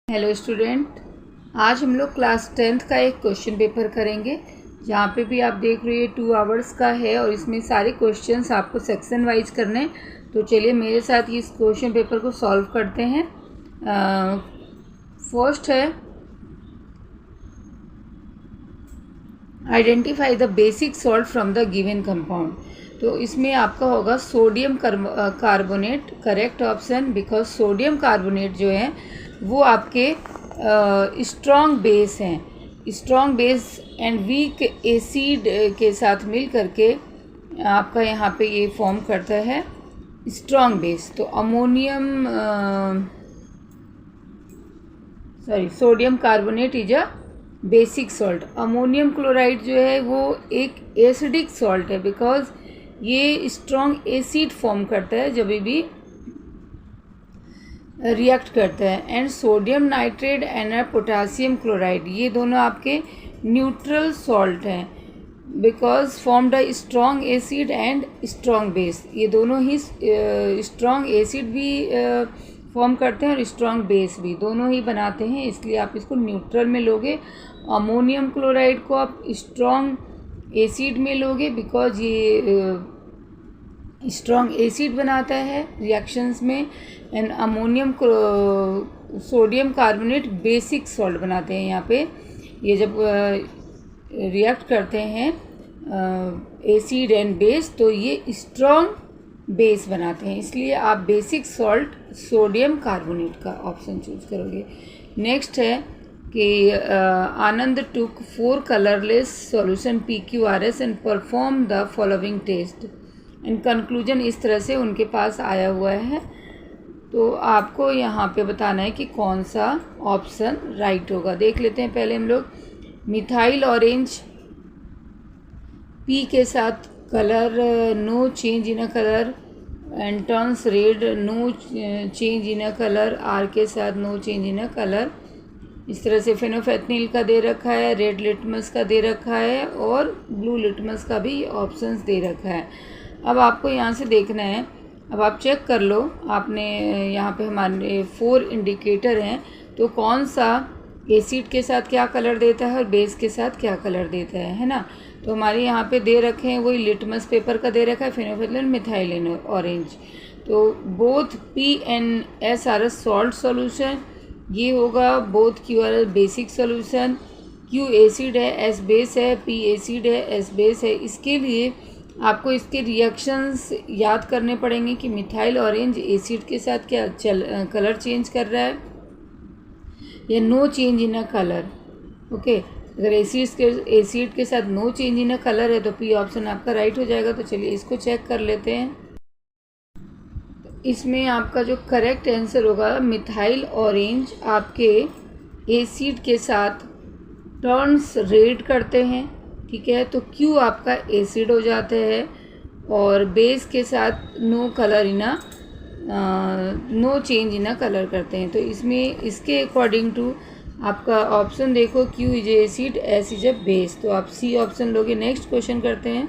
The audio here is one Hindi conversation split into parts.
हेलो स्टूडेंट, आज हम लोग क्लास 10th का एक क्वेश्चन पेपर करेंगे। जहाँ पे भी आप देख रहे हैं 2 आवर्स का है और इसमें सारे क्वेश्चंस आपको सेक्शन वाइज करने हैं। तो चलिए मेरे साथ इस क्वेश्चन पेपर को सॉल्व करते हैं। फर्स्ट है identify the basic salt from the given compound. तो इसमें आपका होगा sodium carbonate, correct option, because sodium carbonate जो है वो आपके स्ट्रॉन्ग बेस हैं। Strong base and weak acid के साथ मिल करके आपका यहाँ पे ये फॉर्म करता है स्ट्रॉन्ग बेस। तो ammonium sodium carbonate is a basic salt. Ammonium chloride जो है वो एक एसिडिक सॉल्ट है, बिकॉज ये स्ट्रॉन्ग एसिड फॉर्म करता है जब भी रिएक्ट करता है। And sodium nitrate and potassium chloride, ये दोनों आपके न्यूट्रल सॉल्ट हैं, because formed a strong acid and strong base. ये दोनों ही स्ट्रॉन्ग एसिड भी फॉर्म करते हैं और स्ट्रॉन्ग बेस भी, दोनों ही बनाते हैं, इसलिए आप इसको न्यूट्रल में लोगे। अमोनियम क्लोराइड को आप स्ट्रॉन्ग एसिड में लोगे, बिकॉज ये स्ट्रॉन्ग एसिड बनाता है रिएक्शंस में। And ammonium sodium carbonate basic salt बनाते हैं। यहाँ पे ये जब रिएक्ट करते हैं एसिड एंड बेस, तो ये स्ट्रॉन्ग बेस बनाते हैं, इसलिए आप बेसिक सॉल्ट सोडियम कार्बोनेट का ऑप्शन चूज करोगे। नेक्स्ट है कि Anand took 4 colourless solution PQRS and perform the following test and conclusion इस तरह से उनके पास आया हुआ है। तो आपको यहाँ पे बताना है कि कौन सा ऑप्शन राइट होगा। देख लेते हैं पहले हम लोग। मिथाइल ऑरेंज, P के साथ colour no change in a colour. एंटॉन्स red no change in a colour. R के साथ no change in a colour. इस तरह से फेनोफेथनिल का दे रखा है, रेड लिटमस का दे रखा है और ब्लू लिटमस का भी ऑप्शंस दे रखा है। अब आपको यहाँ से देखना है, अब आप चेक कर लो, आपने यहाँ पे हमारे 4 इंडिकेटर हैं, तो कौन सा एसिड के साथ क्या कलर देता है और बेस के साथ क्या कलर देता है ना। तो हमारे यहाँ पे दे रखे हैं वही लिटमस पेपर का दे रखा है, फेनोफेथनिल, मिथाइल ऑरेंज। तो both P and S are salt solution, ये होगा both Q are basic solution. Q acid है, S बेस है, P एसिड है, S बेस है। इसके लिए आपको इसके रिएक्शंस याद करने पड़ेंगे कि मिथाइल ऑरेंज एसिड के साथ क्या कलर चेंज कर रहा है या no change in a colour. Okay, अगर एसिड के साथ no change in a colour है तो P ऑप्शन आपका राइट हो जाएगा। तो चलिए इसको चेक कर लेते हैं। इसमें आपका जो करेक्ट आंसर होगा, मिथाइल ऑरेंज आपके एसिड के साथ टर्न्स रेड करते हैं, ठीक है। तो Q आपका एसिड हो जाता है और बेस के साथ no colour in no change in colour करते हैं। तो इसमें इसके अकॉर्डिंग टू आपका ऑप्शन देखो, Q is acid, S is a base, तो आप C ऑप्शन लोगे। नेक्स्ट क्वेश्चन करते हैं।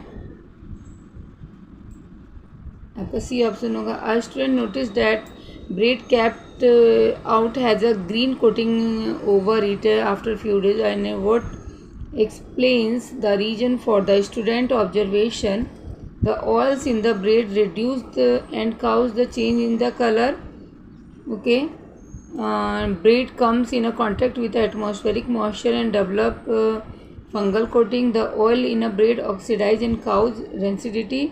आपका C ऑप्शन होगा। A student notice that bread kept out has a green coating over it after few days and what explains the reason for the student observation. The oils in the bread reduce and cause the change in the color. Okay, bread comes in a contact with atmospheric moisture and develop fungal coating. The oil in a bread oxidize and cause rancidity.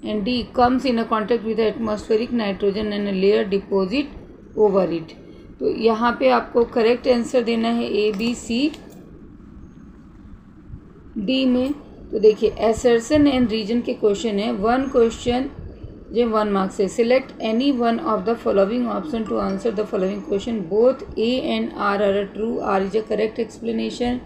And D comes in a contact with atmospheric nitrogen and a layer deposit over it. तो यहाँ पे आपको करेक्ट आंसर देना है ABC D में। तो देखिए असर्शन एंड रीजन के क्वेश्चन है। 1 क्वेश्चन जो 1 मार्क्स से select any one of the following option to answer the following question. Both A and R are true, R is a correct explanation,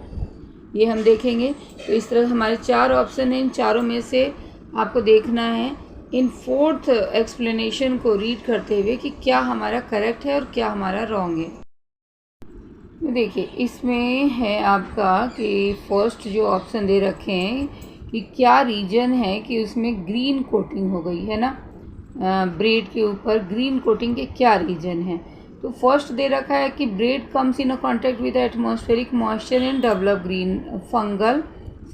ये हम देखेंगे। तो इस तरह हमारे 4 ऑप्शन हैं, इन चारों में से आपको देखना है इन 4th एक्सप्लेनेशन को रीड करते हुए कि क्या हमारा करेक्ट है और क्या हमारा रॉन्ग है। देखिए इसमें है आपका कि फर्स्ट जो ऑप्शन दे रखे हैं कि क्या रीजन है कि उसमें ग्रीन कोटिंग हो गई है ना, ब्रेड के ऊपर ग्रीन कोटिंग के क्या रीजन है। तो फर्स्ट दे रखा है कि bread comes in a contact with atmospheric moisture and develop green fungal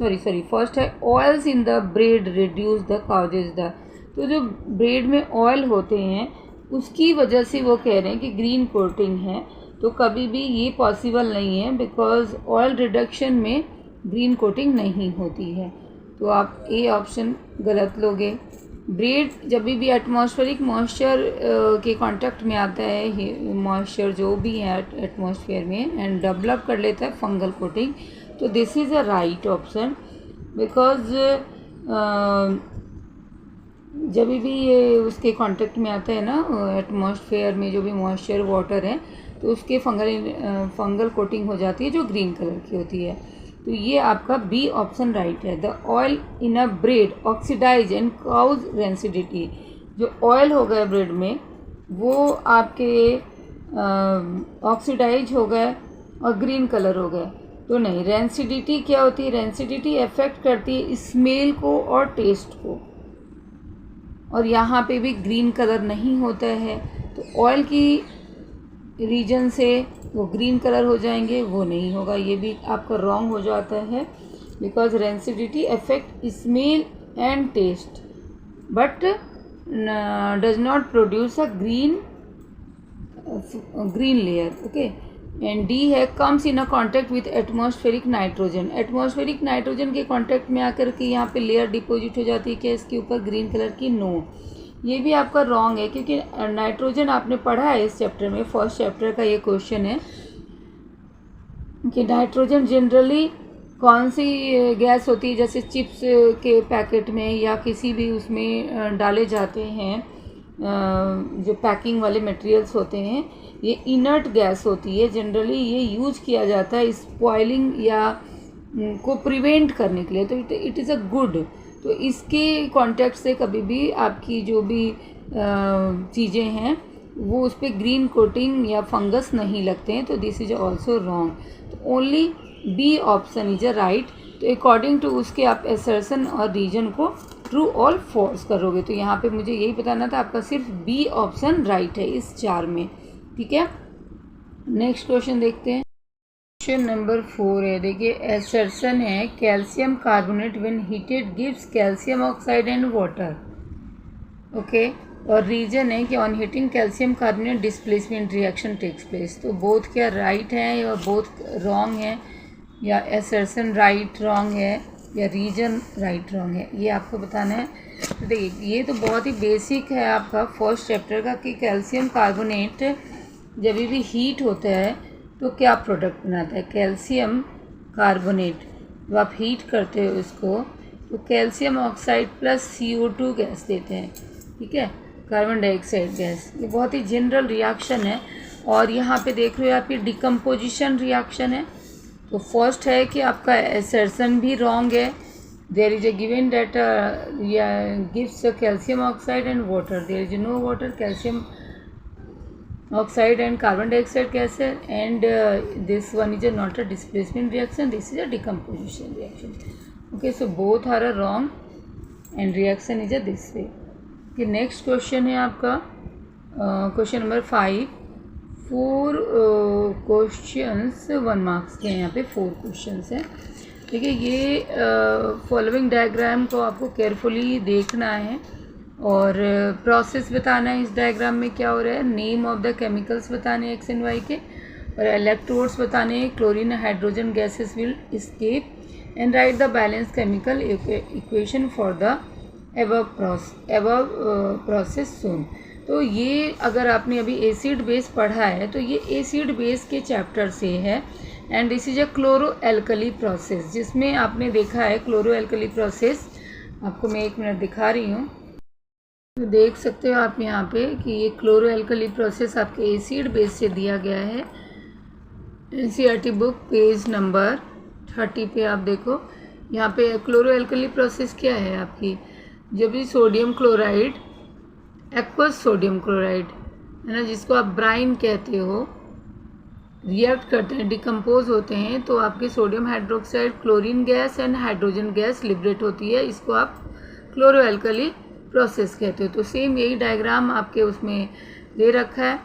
first है oils in the bread reduce the causes the. तो जो ब्रेड में ऑयल होते हैं उसकी वजह से वो कह रहे हैं कि ग्रीन कोटिंग है। तो कभी भी ये पॉसिबल नहीं है बिकॉज ऑयल रिडक्शन में ग्रीन कोटिंग नहीं होती है। तो आप ए ऑप्शन गलत लोगे। ब्रेड जब भी एटमॉस्फेरिक मॉइस्चर के कांटेक्ट में आता है, मॉइस्चर जो भी है एटमॉस्फेयर में, एंड डेवलप कर लेता है फंगल कोटिंग, तो this is a right option because जब भी ये उसके कांटेक्ट में आता है ना एटमॉस्फेयर में जो भी मॉइस्चर वाटर है, तो उसके फंगल कोटिंग हो जाती है जो ग्रीन कलर की होती है। तो ये आपका बी ऑप्शन राइट है। The oil in a bread oxidise and cause rancidity. जो ऑयल हो गया ब्रेड में वो आपके ऑक्सीडाइज हो गए और ग्रीन कलर हो गए। तो नहीं, रेंसिडिटी क्या होती है? रेंसिडिटी अफेक्ट करती है स्मेल को और टेस्ट को, और यहाँ पे भी ग्रीन कलर नहीं होता है। तो ऑयल की रीजन से वो ग्रीन कलर हो जाएंगे, वो नहीं होगा। ये भी आपका रॉन्ग हो जाता है because rancidity affect smell and taste but does not produce a green layer. Okay, and D है comes in a contact with atmospheric nitrogen. Atmospheric nitrogen के कॉन्टैक्ट में आकर के यहाँ पे लेयर डिपोजिट हो जाती है क्या इसके ऊपर ग्रीन कलर की? नो, ये भी आपका रॉन्ग है क्योंकि नाइट्रोजन आपने पढ़ा है इस चैप्टर में, फर्स्ट चैप्टर का ये क्वेश्चन है कि नाइट्रोजन जनरली कौन सी गैस होती है, जैसे चिप्स के पैकेट में या किसी भी उसमें डाले जाते हैं जो पैकिंग वाले मटेरियल्स होते हैं, ये इनर्ट गैस होती है। जनरली ये यूज किया जाता है स्पॉइलिंग या को प्रिवेंट करने के लिए, तो इट इज़ अ गुड। तो इसके कॉन्टेक्ट से कभी भी आपकी जो भी चीज़ें हैं वो उस पर ग्रीन कोटिंग या फंगस नहीं लगते हैं। तो दिस इज ऑल्सो रॉन्ग। तो only B option is a right. तो अकॉर्डिंग टू उसके आप असर्शन और रीजन को ट्रू और फॉल्स करोगे। तो यहाँ पे मुझे यही बताना था, आपका सिर्फ बी ऑप्शन राइट है इस 4 में। ठीक है, नेक्स्ट क्वेश्चन देखते हैं। क्वेश्चन नंबर 4 है, देखिए असर्शन है calcium carbonate when heated gives calcium oxide and water. Okay, और रीजन है कि on heating calcium carbonate displacement reaction takes place. तो बोथ क्या राइट है या बोथ रॉन्ग है, या असर्शन राइट रॉन्ग है या रीजन राइट रॉन्ग है, ये आपको बताना है। तो देखिए ये तो बहुत ही बेसिक है आपका फर्स्ट चैप्टर का कि कैल्शियम कार्बोनेट जब भी हीट होता है तो क्या प्रोडक्ट बनाता है? कैल्शियम कार्बोनेट जब आप हीट करते हो इसको तो calcium oxide plus CO2 gas देते हैं। ठीक है, कार्बन डाइऑक्साइड गैस। ये बहुत ही जनरल रिएक्शन है और यहाँ पे देख रहे हो आप ये डिकम्पोजिशन रिएक्शन है। तो फर्स्ट है कि आपका असर्शन भी रॉन्ग है। There is a given that gives calcium oxide and water, there is no water, calcium oxide and carbon dioxide gas and this one is not a displacement reaction, this is a decomposition reaction. Okay, so both are wrong and reaction is a this way. Okay, next question है आपका क्वेश्चन नंबर 5। 4 क्वेश्चंस 1 मार्क्स के हैं, यहाँ पे 4 क्वेश्चंस हैं। देखिए ये फॉलोइंग डायग्राम को आपको केयरफुली देखना है और प्रोसेस बताना है। इस डायग्राम में क्या हो रहा है, नेम ऑफ द केमिकल्स बताने हैं एक्स एंड वाई के, और इलेक्ट्रोड्स बताने हैं। Chlorine hydrogen gases will escape and write the balance chemical equation for the above process soon. तो ये अगर आपने अभी एसिड बेस पढ़ा है तो ये एसिड बेस के चैप्टर से है and this is a chloro alkali process, जिसमें आपने देखा है क्लोरो एल्कली प्रोसेस। आपको मैं 1 मिनट दिखा रही हूँ, तो देख सकते हो आप यहाँ पे कि ये क्लोरो एल्कली प्रोसेस आपके एसिड बेस से दिया गया है। NCERT बुक पेज नंबर 30 पे आप देखो, यहाँ पे क्लोरो एल्कली प्रोसेस क्या है आपकी, जब भी sodium chloride, aqueous sodium chloride है ना, जिसको आप ब्राइन कहते हो, रिएक्ट करते हैं, डिकम्पोज होते हैं, तो आपके sodium hydroxide, chlorine gas and hydrogen gas liberate होती है। इसको आप क्लोरो एल्कली प्रोसेस कहते हो। तो सेम यही डायग्राम आपके उसमें दे रखा है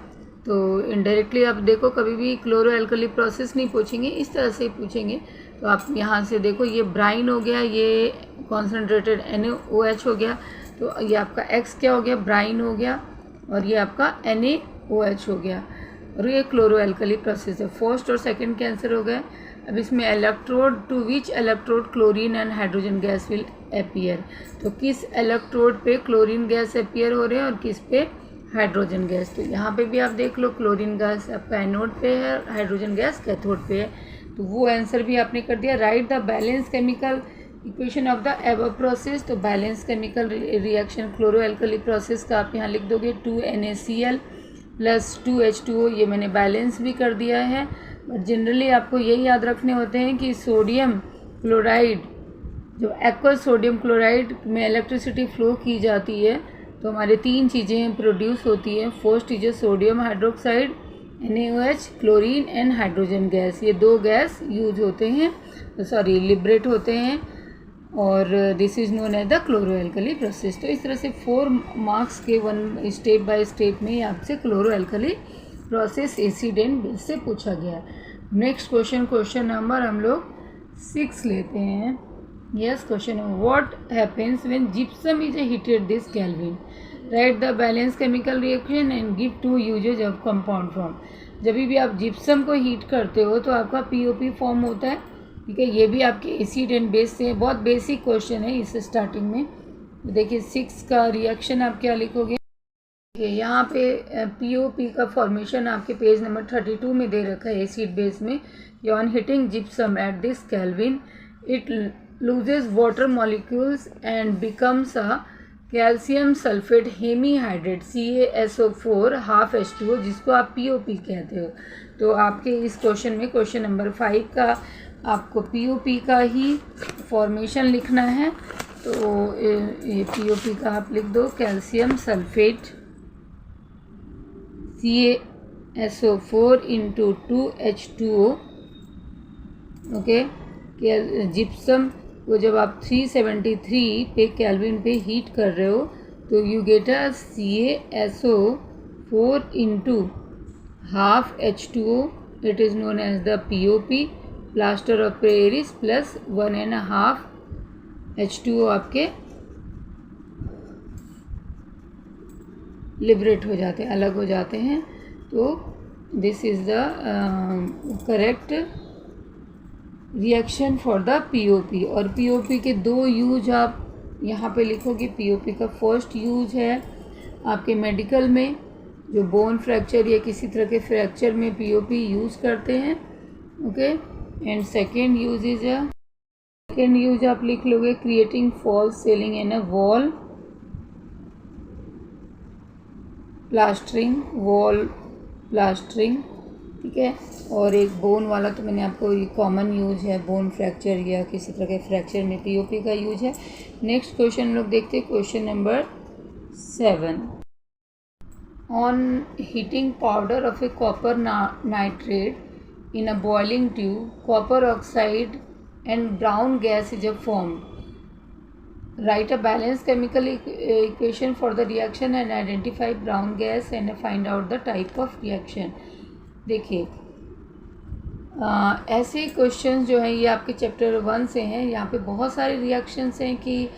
तो इनडायरेक्टली आप देखो कभी भी क्लोरो एल्कली प्रोसेस नहीं पूछेंगे, इस तरह से ही पूछेंगे। तो आप यहाँ से देखो ये ब्राइन हो गया, ये कॉन्सेंट्रेटेड NaOH हो गया, तो ये आपका X क्या हो गया, ब्राइन हो गया, और ये आपका NaOH हो गया, और ये क्लोरो एल्कली प्रोसेस है। फर्स्ट और सेकंड के आंसर हो गए। अब इसमें electrode, to which electrode chlorine and hydrogen gas will appear, तो किस इलेक्ट्रोड पे क्लोरीन गैस अपीयर हो रहे हैं और किस पे हाइड्रोजन गैस। तो यहाँ पे भी आप देख लो, क्लोरीन गैस आपका एनोड पे है, हाइड्रोजन गैस कैथोड पे है, तो वो आंसर भी आपने कर दिया। Write the balance chemical equation of the ever process, तो balance chemical reaction chloro alkali process का आप यहाँ लिख दोगे 2NaCl प्लस 2H2O, ये मैंने बैलेंस भी कर दिया है। बट जनरली आपको यही याद रखने होते हैं कि सोडियम क्लोराइड, जब एक्वस सोडियम क्लोराइड में इलेक्ट्रिसिटी फ्लो की जाती है तो हमारे 3 चीज़ें प्रोड्यूस होती हैं। फर्स्ट चीज़ है sodium hydroxide, NaOH, chlorine and hydrogen gas, ये 2 गैस यूज होते हैं, लिबरेट होते हैं, और this is known as the chloro alkali process. तो इस तरह से 4 मार्क्स के 1 स्टेप बाय स्टेप में आपसे chloro alkali process acid and base से पूछा गया। नेक्स्ट क्वेश्चन नंबर हम लोग 6 लेते हैं। Yes, question what happens when gypsum is heated this kelvin, right the balance chemical reaction and give 2 uses of compound form. जब भी आप जिप्सम को हीट करते हो तो आपका POP फॉर्म होता है, ठीक है। ये भी आपके एसिड एंड बेस से बहुत बेसिक क्वेश्चन है इस स्टार्टिंग में। देखिए 6 का रिएक्शन आप क्या लिखोगे, यहाँ पे POP का फॉर्मेशन आपके पेज नंबर 32 में दे रखा है एसिड बेस में। On heating gypsum at this kelvin it loses water molecules and becomes a calcium sulphate hemihydrate CaSO4 half H2O, जिसको आप POP कहते हो। तो आपके इस क्वेश्चन में क्वेश्चन नंबर 5 का आपको POP का ही फॉर्मेशन लिखना है। तो ये POP का आप लिख दो, calcium sulphate CaSO4 into 2H2O, okay. Gypsum को जब आप 373 पे केल्विन पे हीट कर रहे हो तो you get a CaSO4 into half H2O, it is known as the POP, plaster of Paris, plus 1.5 H2O आपके लिबरेट हो जाते हैं, अलग हो जाते हैं। तो this is the correct reaction for the POP। और POP के 2 यूज आप यहाँ पे लिखोगे। POP का फर्स्ट यूज है आपके मेडिकल में, जो बोन फ्रैक्चर या किसी तरह के फ्रैक्चर में POP यूज़ करते हैं, ओके। एंड सेकेंड यूज आप लिख लोगे creating false ceiling in a wall plastering, ठीक है। और एक बोन वाला तो मैंने आपको, ये कॉमन यूज है, बोन फ्रैक्चर या किसी तरह के फ्रैक्चर में POP का यूज है। नेक्स्ट क्वेश्चन लोग देखते हैं, question number 7। On heating powder of A copper nitrate in a boiling tube, copper oxide and brown gas is formed. Write a balanced chemical equation for the reaction and identify brown gas and find out the type of reaction. देखिए ऐसे क्वेश्चंस जो हैं ये आपके चैप्टर 1 से हैं। यहाँ पे बहुत सारे रिएक्शंस हैं कि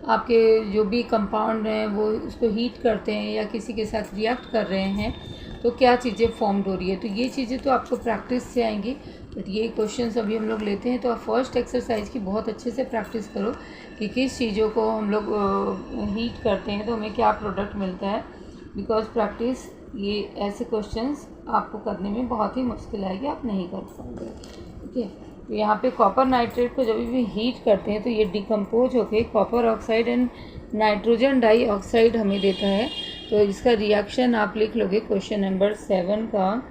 आपके जो भी कंपाउंड हैं वो उसको हीट करते हैं या किसी के साथ रिएक्ट कर रहे हैं तो क्या चीज़ें फॉर्म्ड हो रही है। तो ये चीज़ें तो आपको प्रैक्टिस से आएंगी, बट ये क्वेश्चंस अभी हम लोग लेते हैं। तो आप फर्स्ट एक्सरसाइज की बहुत अच्छे से प्रैक्टिस करो कि किस चीज़ों को हम लोग हीट करते हैं तो हमें क्या प्रोडक्ट मिलता है, बिकॉज प्रैक्टिस ये ऐसे क्वेश्चंस आपको करने में बहुत ही मुश्किल आएगी, आप नहीं कर पाओगे, ठीक है। तो यहाँ पे कॉपर नाइट्रेट को जब भी हीट करते हैं तो ये डिकम्पोज होकर copper oxide and nitrogen dioxide हमें देता है। तो इसका रिएक्शन आप लिख लोगे क्वेश्चन नंबर 7 का,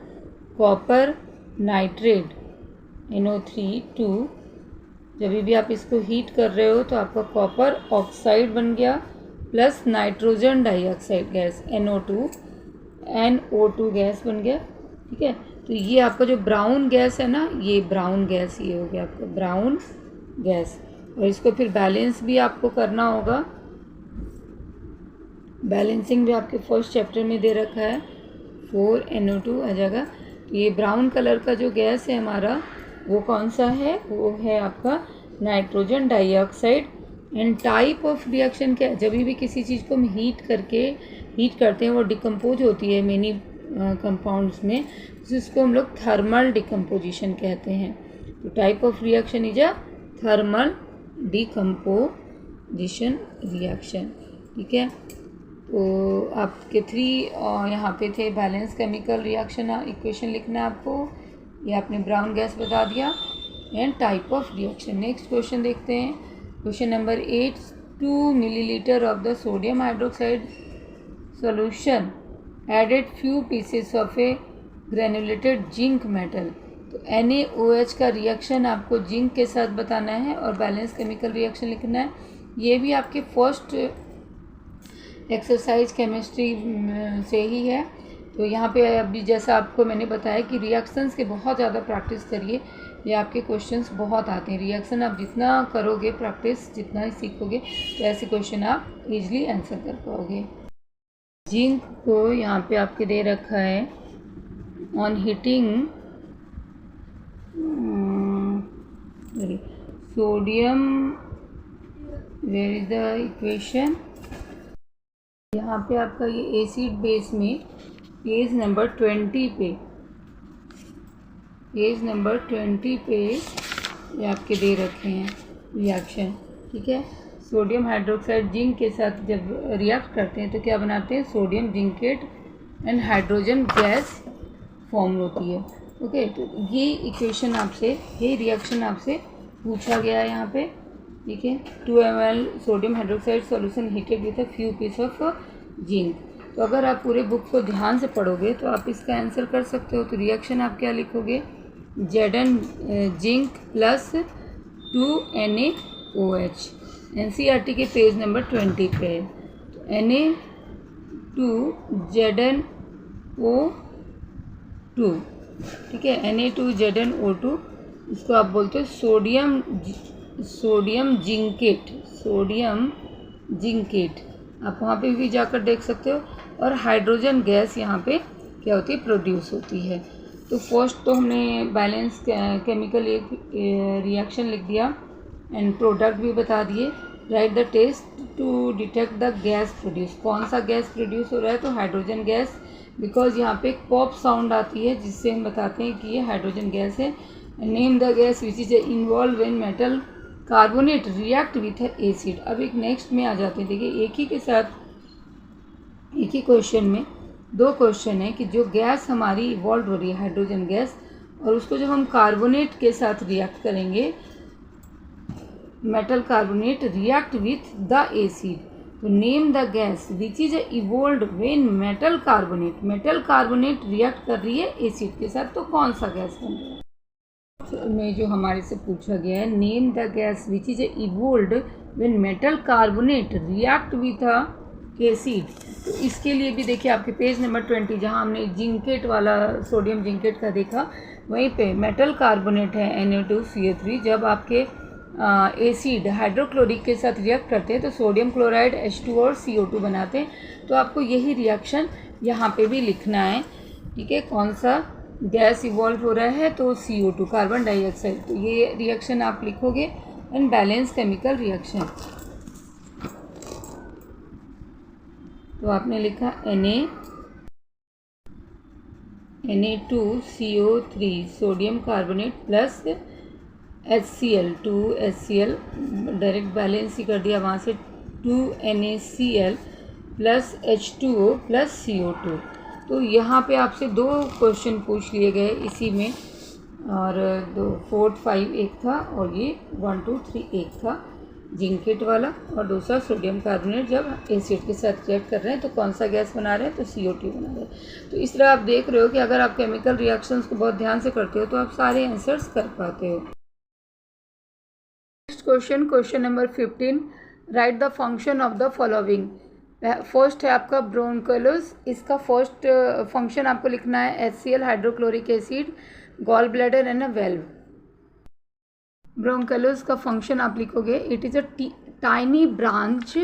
कॉपर नाइट्रेट NO3 2, जब भी आप इसको हीट कर रहे हो तो आपका कॉपर ऑक्साइड बन गया plus nitrogen dioxide gas NO2 gas बन गया, ठीक है। तो ये आपका जो ब्राउन गैस है ना, ये ब्राउन गैस ये हो गया आपका ब्राउन गैस। और इसको फिर बैलेंस भी आपको करना होगा, बैलेंसिंग भी आपके फर्स्ट चैप्टर में दे रखा है। 4NO2 आ जाएगा। ये ब्राउन कलर का जो गैस है हमारा वो कौन सा है, वो है आपका nitrogen dioxide. And type of reaction क्या है, जब भी किसी चीज़ को हम हीट करते हैं वो डिकम्पोज होती है मेनी कंपाउंड्स में, जिसको हम लोग थर्मल डिकम्पोजिशन कहते हैं। तो type of reaction is a thermal decomposition reaction. ठीक है, तो आपके 3 यहाँ पे थे बैलेंस केमिकल रिएक्शन इक्वेशन लिखना है आपको, ये आपने ब्राउन गैस बता दिया, and type of reaction. Next question देखते हैं, question number 8, 2 millilitre of the sodium hydroxide solution added few pieces of a granulated zinc metal. तो NaOH का रिएक्शन आपको जिंक के साथ बताना है और बैलेंस केमिकल रिएक्शन लिखना है। ये भी आपके फर्स्ट एक्सरसाइज केमिस्ट्री से ही है। तो यहाँ पे अभी जैसा आपको मैंने बताया कि रिएक्शंस के बहुत ज़्यादा प्रैक्टिस करिए, ये आपके क्वेश्चंस बहुत आते हैं। रिएक्शन आप जितना करोगे प्रैक्टिस, जितना ही सीखोगे, तो ऐसे क्वेश्चन आप इजीली आंसर कर पाओगे। जिंक को यहाँ पे आपके दे रखा है, on heating sodium, where is the equation, यहाँ पे आपका ये एसिड बेस में पेज नंबर 20 पे ये आपके दे रखे हैं रिएक्शन। ठीक है, सोडियम हाइड्रोक्साइड जिंक के साथ जब रिएक्ट करते हैं तो क्या बनाते हैं, sodium zincate and hydrogen gas form होती है। ओके, तो ये इक्वेशन आपसे, ये रिएक्शन आपसे पूछा गया है यहाँ पे। ठीक है, 2 ml sodium hydroxide solution heated with a few piece of zinc. तो अगर आप पूरे बुक को ध्यान से पढ़ोगे तो आप इसका आंसर कर सकते हो। तो रिएक्शन आप क्या लिखोगे, Zn zinc plus 2NaOH, NCERT के पेज नंबर 20 पे है। तो Na2ZnO2, ठीक है, Na2ZnO2, इसको आप बोलते हो सोडियम जिंकेट। आप वहाँ पे भी जाकर देख सकते हो। और हाइड्रोजन गैस यहाँ पे क्या होती है, प्रोड्यूस होती है। तो फर्स्ट तो हमने बैलेंस केमिकल रिएक्शन लिख दिया एंड प्रोडक्ट भी बता दिए। Write the test to detect the gas produce. कौन सा गैस प्रोड्यूस हो रहा है, तो हाइड्रोजन गैस, बिकॉज यहाँ पे एक पॉप साउंड आती है जिससे हम बताते हैं कि ये हाइड्रोजन गैस है। Name the gas which is involve when metal carbonate react with acid. अब एक नेक्स्ट में आ जाते हैं। देखिए, एक ही क्वेश्चन में 2 क्वेश्चन है कि जो गैस हमारी इवॉल्व हो रही है हाइड्रोजन गैस, और उसको जब हम कार्बोनेट के साथ रिएक्ट करेंगे, metal carbonate react with the acid, तो name the gas which is evolve when metal carbonate react कर रही है एसिड के साथ, तो कौन सा गैस बन रहा है में जो हमारे से पूछा गया है, name the gas which is evolve when metal carbonate react with acid. तो इसके लिए भी देखिए आपके पेज नंबर 20, जहाँ हमने जिंकेट वाला सोडियम जिंकेट का देखा, वहीं पे मेटल कार्बोनेट है Na2CO3। जब आपके एसिड हाइड्रोक्लोरिक के साथ रिएक्ट करते हैं तो सोडियम क्लोराइड H2 और CO2 बनाते हैं। तो आपको यही रिएक्शन यहाँ पे भी लिखना है। ठीक है, कौन सा गैस इवॉल्व हो रहा है, तो CO2, कार्बन डाइऑक्साइड। तो ये रिएक्शन आप लिखोगे एंड बैलेंस केमिकल रिएक्शन। तो आपने लिखा Na2CO3 sodium carbonate plus HCl, 2HCl, direct balance ही कर दिया वहाँ से, 2NaCl plus H2O plus CO2। तो यहाँ पे आपसे 2 क्वेश्चन पूछ लिए गए इसी में, और 4, 5 एक था, और ये 1, 2, 3 एक था जिंकेट वाला, और दूसरा सोडियम कार्बोनेट जब एसिड के साथ रिएक्ट कर रहे हैं तो कौन सा गैस बना रहे हैं, तो CO2 बना रहे हैं। तो इस तरह आप देख रहे हो कि अगर आप केमिकल रिएक्शंस को बहुत ध्यान से करते हो तो आप सारे आंसर्स कर पाते हो। Next question number 15, right the function of the following. First है आपका ब्रोंकोलस, इसका फर्स्ट फंक्शन आपको लिखना है HCl hydrochloric acid, gall bladder and a valve. Bronchioles का फंक्शन आप लिखोगे, it is a tiny branch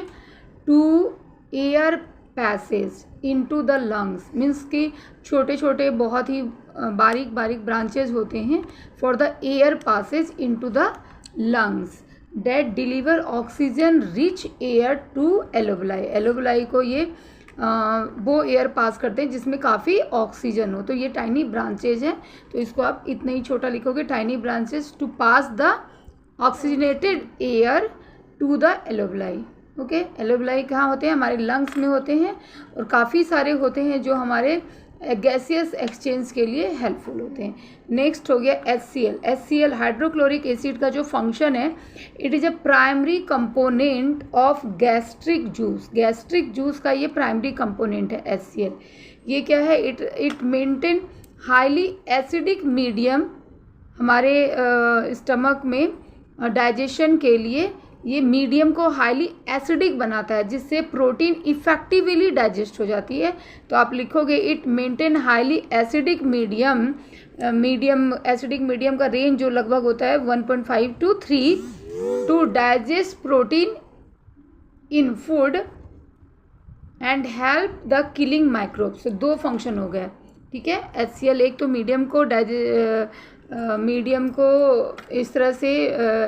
to air passage into the lungs, means कि छोटे छोटे बहुत ही बारीक बारीक ब्रांचेज होते हैं for the air passage into the lungs that deliver oxygen rich air to एलोबुलाई। एलोबुलाई को ये वो एयर पास करते हैं जिसमें काफ़ी ऑक्सीजन हो, तो ये टाइनी ब्रांचेज हैं, तो इसको आप इतना ही छोटा लिखोगे, tiny branches to pass the oxygenated air to the एलोबुलाई। Okay, एलोबुलाई कहाँ होते हैं? हमारे लंग्स में होते हैं, और काफ़ी सारे होते हैं जो हमारे गैसियस एक्सचेंज के लिए हेल्पफुल होते हैं। नेक्स्ट हो गया HCl। HCl हाइड्रोक्लोरिक एसिड का जो फंक्शन है, it is a primary component of gastric juice. Gastric juice का ये प्राइमरी कंपोनेंट है HCl। ये क्या है? It maintain highly acidic medium हमारे स्टमक में डाइजेशन के लिए। ये मीडियम को हाईली एसिडिक बनाता है जिससे प्रोटीन इफेक्टिवली डाइजेस्ट हो जाती है। तो आप लिखोगे it maintain highly acidic medium. Acidic medium का रेंज जो लगभग होता है 1.5 to 3 to digest protein in food and help the killing microbes. तो 2 फंक्शन हो गए, ठीक है। HCl एक तो मीडियम को इस तरह से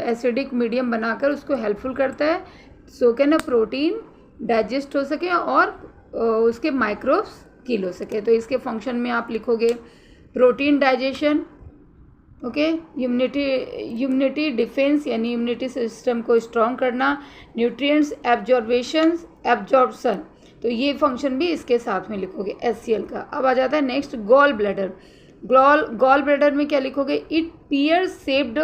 एसिडिक मीडियम बनाकर उसको हेल्पफुल करता है, सो कि ना प्रोटीन डाइजेस्ट हो सके और उसके माइक्रोब्स किल हो सके। तो इसके फंक्शन में आप लिखोगे protein digestion, okay, immunity defence यानी इम्यूनिटी सिस्टम को स्ट्रॉन्ग करना, न्यूट्रिएंट्स एब्जॉर्प्शन, तो ये फंक्शन भी इसके साथ में लिखोगे HCl का। अब आ जाता है next gall bladder. Gall bladder में क्या लिखोगे? इट पियर शेप्ड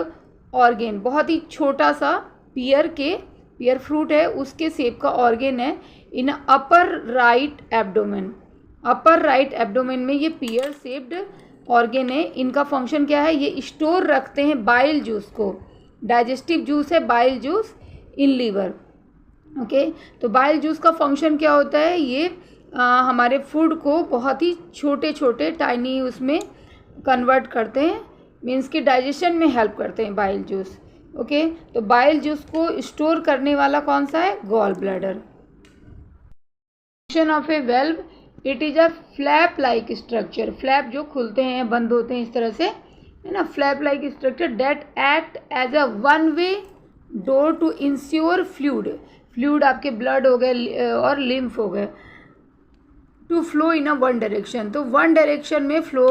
ऑर्गेन, बहुत ही छोटा सा पियर फ्रूट है उसके शेप का ऑर्गेन है in upper right abdomen. Upper right abdomen में ये पियर शेप्ड ऑर्गेन है। इनका फंक्शन क्या है? ये स्टोर रखते हैं बाइल जूस को। डाइजेस्टिव जूस है bile juice in liver, okay. तो बाइल जूस का फंक्शन क्या होता है? ये हमारे फूड को बहुत ही छोटे छोटे टाइनी उसमें कन्वर्ट करते हैं, मीन्स कि डाइजेशन में हेल्प करते हैं बाइल जूस, ओके। तो बाइल जूस को स्टोर करने वाला कौन सा है? Gall bladder. Function of a valve, it is a flap like structure. Flap जो खुलते हैं बंद होते हैं इस तरह से, है ना, flap like structure that act as a one way door to ensure fluid आपके ब्लड हो गए और लिम्फ हो गए to flow in a one direction. तो वन डायरेक्शन में फ्लो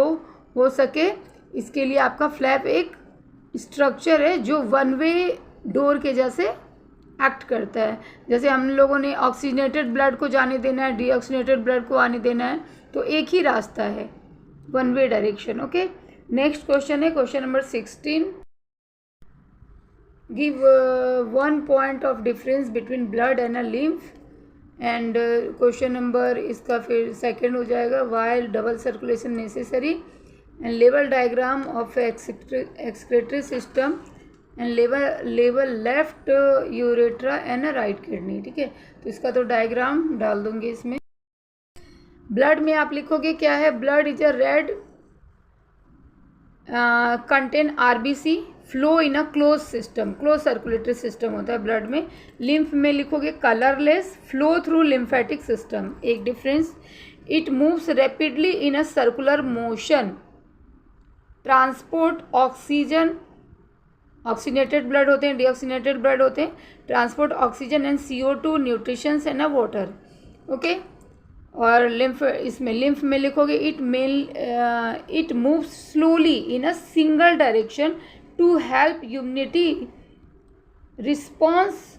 हो सके, इसके लिए आपका फ्लैप एक स्ट्रक्चर है जो वन वे डोर के जैसे एक्ट करता है। जैसे हम लोगों ने ऑक्सीजनेटेड ब्लड को जाने देना है, डीऑक्सीजनेटेड ब्लड को आने देना है, तो एक ही रास्ता है, one way direction, okay. Next question है question number 16। Give 1 point of difference between blood and a lymph. And question number इसका फिर सेकंड हो जाएगा, while double circulation necessary and level diagram of excretory system and level left urethra and right kidney, ठीक है। तो इसका तो डायग्राम डाल दूंगी इसमें। ब्लड में आप लिखोगे क्या है? Blood is a red contain RBC, flow in a close system, close circulatory system होता है ब्लड में। लिम्फ में लिखोगे colourless, flow through lymphatic system, एक डिफरेंस। It moves rapidly in a circular motion, transport oxygen, oxygenated blood होते हैं, डीऑक्सीनेटेड ब्लड होते हैं, transport oxygen and CO2 nutritions and water, okay. और लिम्फ, इसमें लिम्फ में लिखोगे it moves slowly in a single direction to help immunity response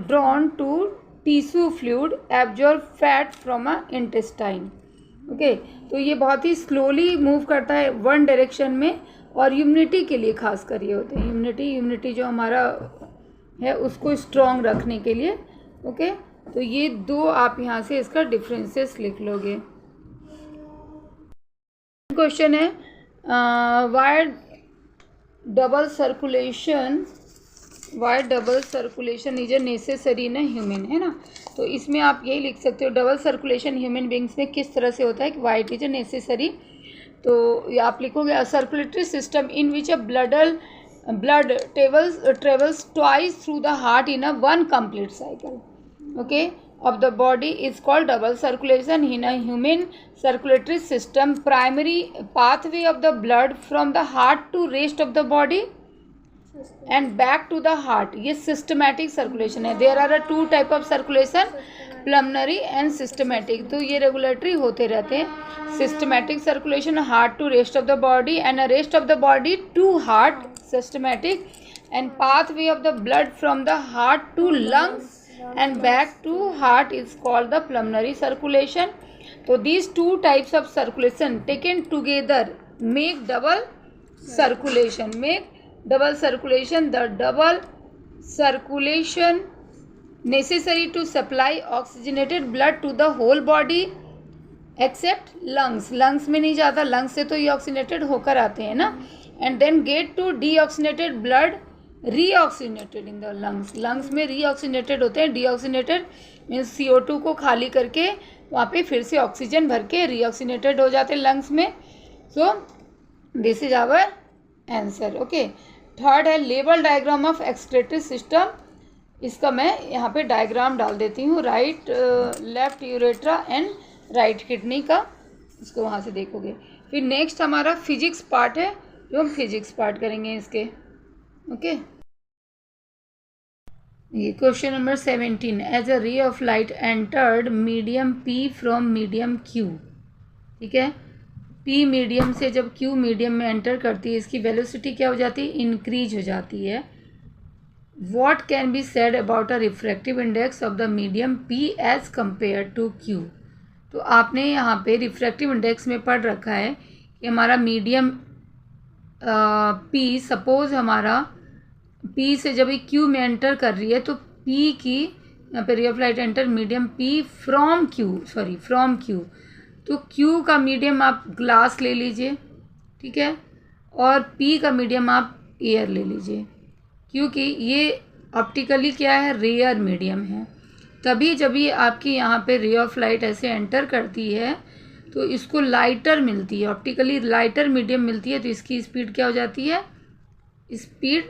drawn to tissue fluid absorb fat from a intestine, okay. तो ये बहुत ही स्लोली मूव करता है वन डायरेक्शन में, और इम्यूनिटी के लिए खास कर ये होते हैं, इम्यूनिटी जो हमारा है उसको स्ट्रॉन्ग रखने के लिए, ओके। तो ये 2 आप यहाँ से इसका डिफरेंसेस लिख लोगे। क्वेश्चन है why double circulation is a necessary in human, है ना। तो इसमें आप यही लिख सकते हो डबल सर्कुलेशन ह्यूमन बींग्स में किस तरह से होता है कि why it is a necessary. तो आप लिखोगे a circulatory system in which a blood travels twice through the heart in a one complete cycle, okay, of the body is called double circulation. In a human circulatory system, primary pathway of the blood from the heart to rest of the body and back to the heart, ये systematic circulation है. There are two type of circulation, pulmonary and systematic. तो ये regulatory होते रहते हैं. Systematic circulation heart to rest of the body and a rest of the body to heart, systematic, and pathway of the blood from the heart to lungs and back to heart is called the pulmonary circulation. So these two types of circulation taken together make double circulation. The double circulation necessary to supply oxygenated blood to the whole body except lungs. lungs में नहीं जाता, lungs से तो ये oxygenated होकर आते हैं ना. And then get to deoxygenated blood reoxygenated in the lungs. lungs में reoxygenated होते हैं. deoxygenated means CO2 को खाली करके वहाँ पे फिर से ऑक्सीजन भर के reoxygenated हो जाते हैं lungs में. So this is our answer. Okay, third है लेवल डायग्राम ऑफ एक्सक्रेटरी सिस्टम. इसका मैं यहाँ पे डायग्राम डाल देती हूँ. Right left urethra and right kidney का, इसको वहाँ से देखोगे. फिर नेक्स्ट हमारा फिजिक्स पार्ट है, जो हम फिजिक्स पार्ट करेंगे इसके. ओके, ये question number 17. As a ray of light entered medium P from medium Q. ठीक है, पी मीडियम से जब क्यू मीडियम में एंटर करती है, इसकी वेलोसिटी क्या हो जाती है? इंक्रीज हो जाती है. What can be said about a refractive index of the medium P as compare to Q. तो आपने यहाँ पे रिफ्रैक्टिव इंडेक्स में पढ़ रखा है कि हमारा मीडियम पी, सपोज हमारा पी से जब क्यू में एंटर कर रही है तो पी की यहाँ पे रे of light enter medium P from Q. तो Q का मीडियम आप ग्लास ले लीजिए, ठीक है, और P का मीडियम आप एयर ले लीजिए, क्योंकि ये ऑप्टिकली क्या है? रेयर मीडियम है. तभी जब ये आपकी यहाँ पे रे ऑफ लाइट ऐसे एंटर करती है तो इसको लाइटर मिलती है, ऑप्टिकली लाइटर मीडियम मिलती है. तो इसकी स्पीड क्या हो जाती है? स्पीड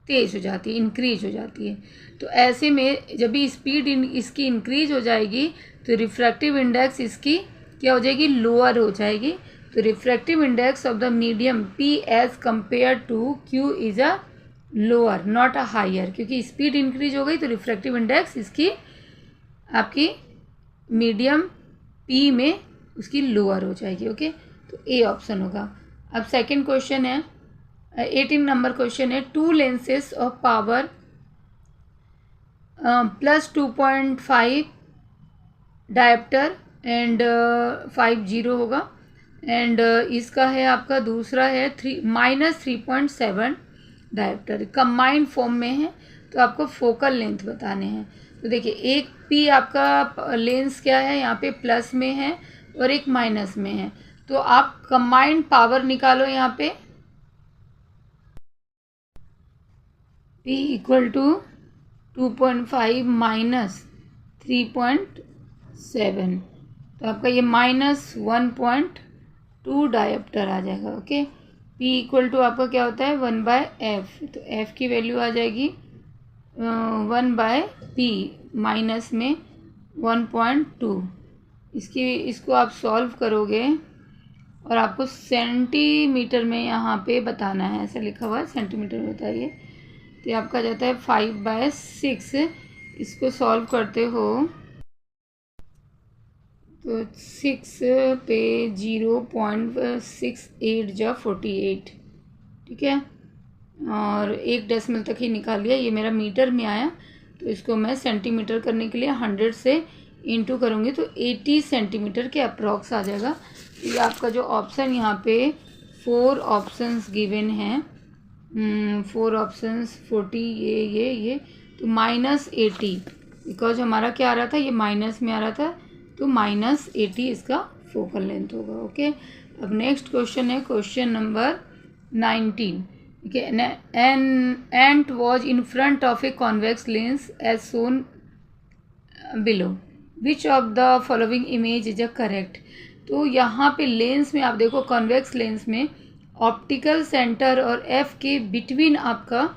तेज़ हो जाती है, इंक्रीज हो जाती है. तो ऐसे में जब भी स्पीड इसकी इंक्रीज हो जाएगी तो रिफ्रैक्टिव इंडेक्स इसकी क्या हो जाएगी? लोअर हो जाएगी. तो refractive index of the medium P as compare to Q is a lower, not a higher, क्योंकि स्पीड इंक्रीज हो गई तो रिफ्रैक्टिव इंडेक्स इसकी आपकी मीडियम पी में उसकी लोअर हो जाएगी. ओके, तो ए ऑप्शन होगा. अब सेकंड क्वेश्चन है, 18 नंबर क्वेश्चन है. To lenses of power plus 2.5 dioptre and 50 होगा. एंड इसका है आपका दूसरा है -3.7 डायप्टर. कंबाइंड फॉर्म में है तो आपको फोकल लेंथ बताने हैं. तो देखिए, एक पी आपका लेंस क्या है यहाँ पे? प्लस में है और एक माइनस में है. तो आप कंबाइंड पावर निकालो यहाँ पे. P इक्वल टू 2.5 माइनस 3.7, तो आपका ये -1.2 डायप्टर आ जाएगा. ओके, P इक्वल टू आपका क्या होता है? 1/f. तो f की वैल्यू आ जाएगी 1/p माइनस में 1.2. इसको आप सॉल्व करोगे और आपको सेंटीमीटर में यहाँ पे बताना है. ऐसा लिखा हुआ है, सेंटीमीटर में बताइए. तो आपका जाता है 5/6. इसको सॉल्व करते हो तो 6 पे 0.68 जा 48, ठीक है, और 1 डेसिमल तक ही निकाल लिया. ये मेरा मीटर में आया, तो इसको मैं सेंटीमीटर करने के लिए 100 से इंटू करूँगी तो 80 सेंटीमीटर के अप्रॉक्स आ जाएगा. ये आपका जो ऑप्शन यहाँ पे 4 ऑप्शंस गिवन हैं, 4 ऑप्शंस 40, ये तो -80, बिकॉज हमारा क्या आ रहा था? ये माइनस में आ रहा था, तो -80 इसका फोकल लेंथ होगा. ओके, अब नेक्स्ट क्वेश्चन है question number 19. Okay, an ant was in front of a convex lens as shown below. Which of the following image is a correct. तो यहाँ पे लेंस में आप देखो, कॉन्वेक्स लेंस में ऑप्टिकल सेंटर और एफ के बिटवीन आपका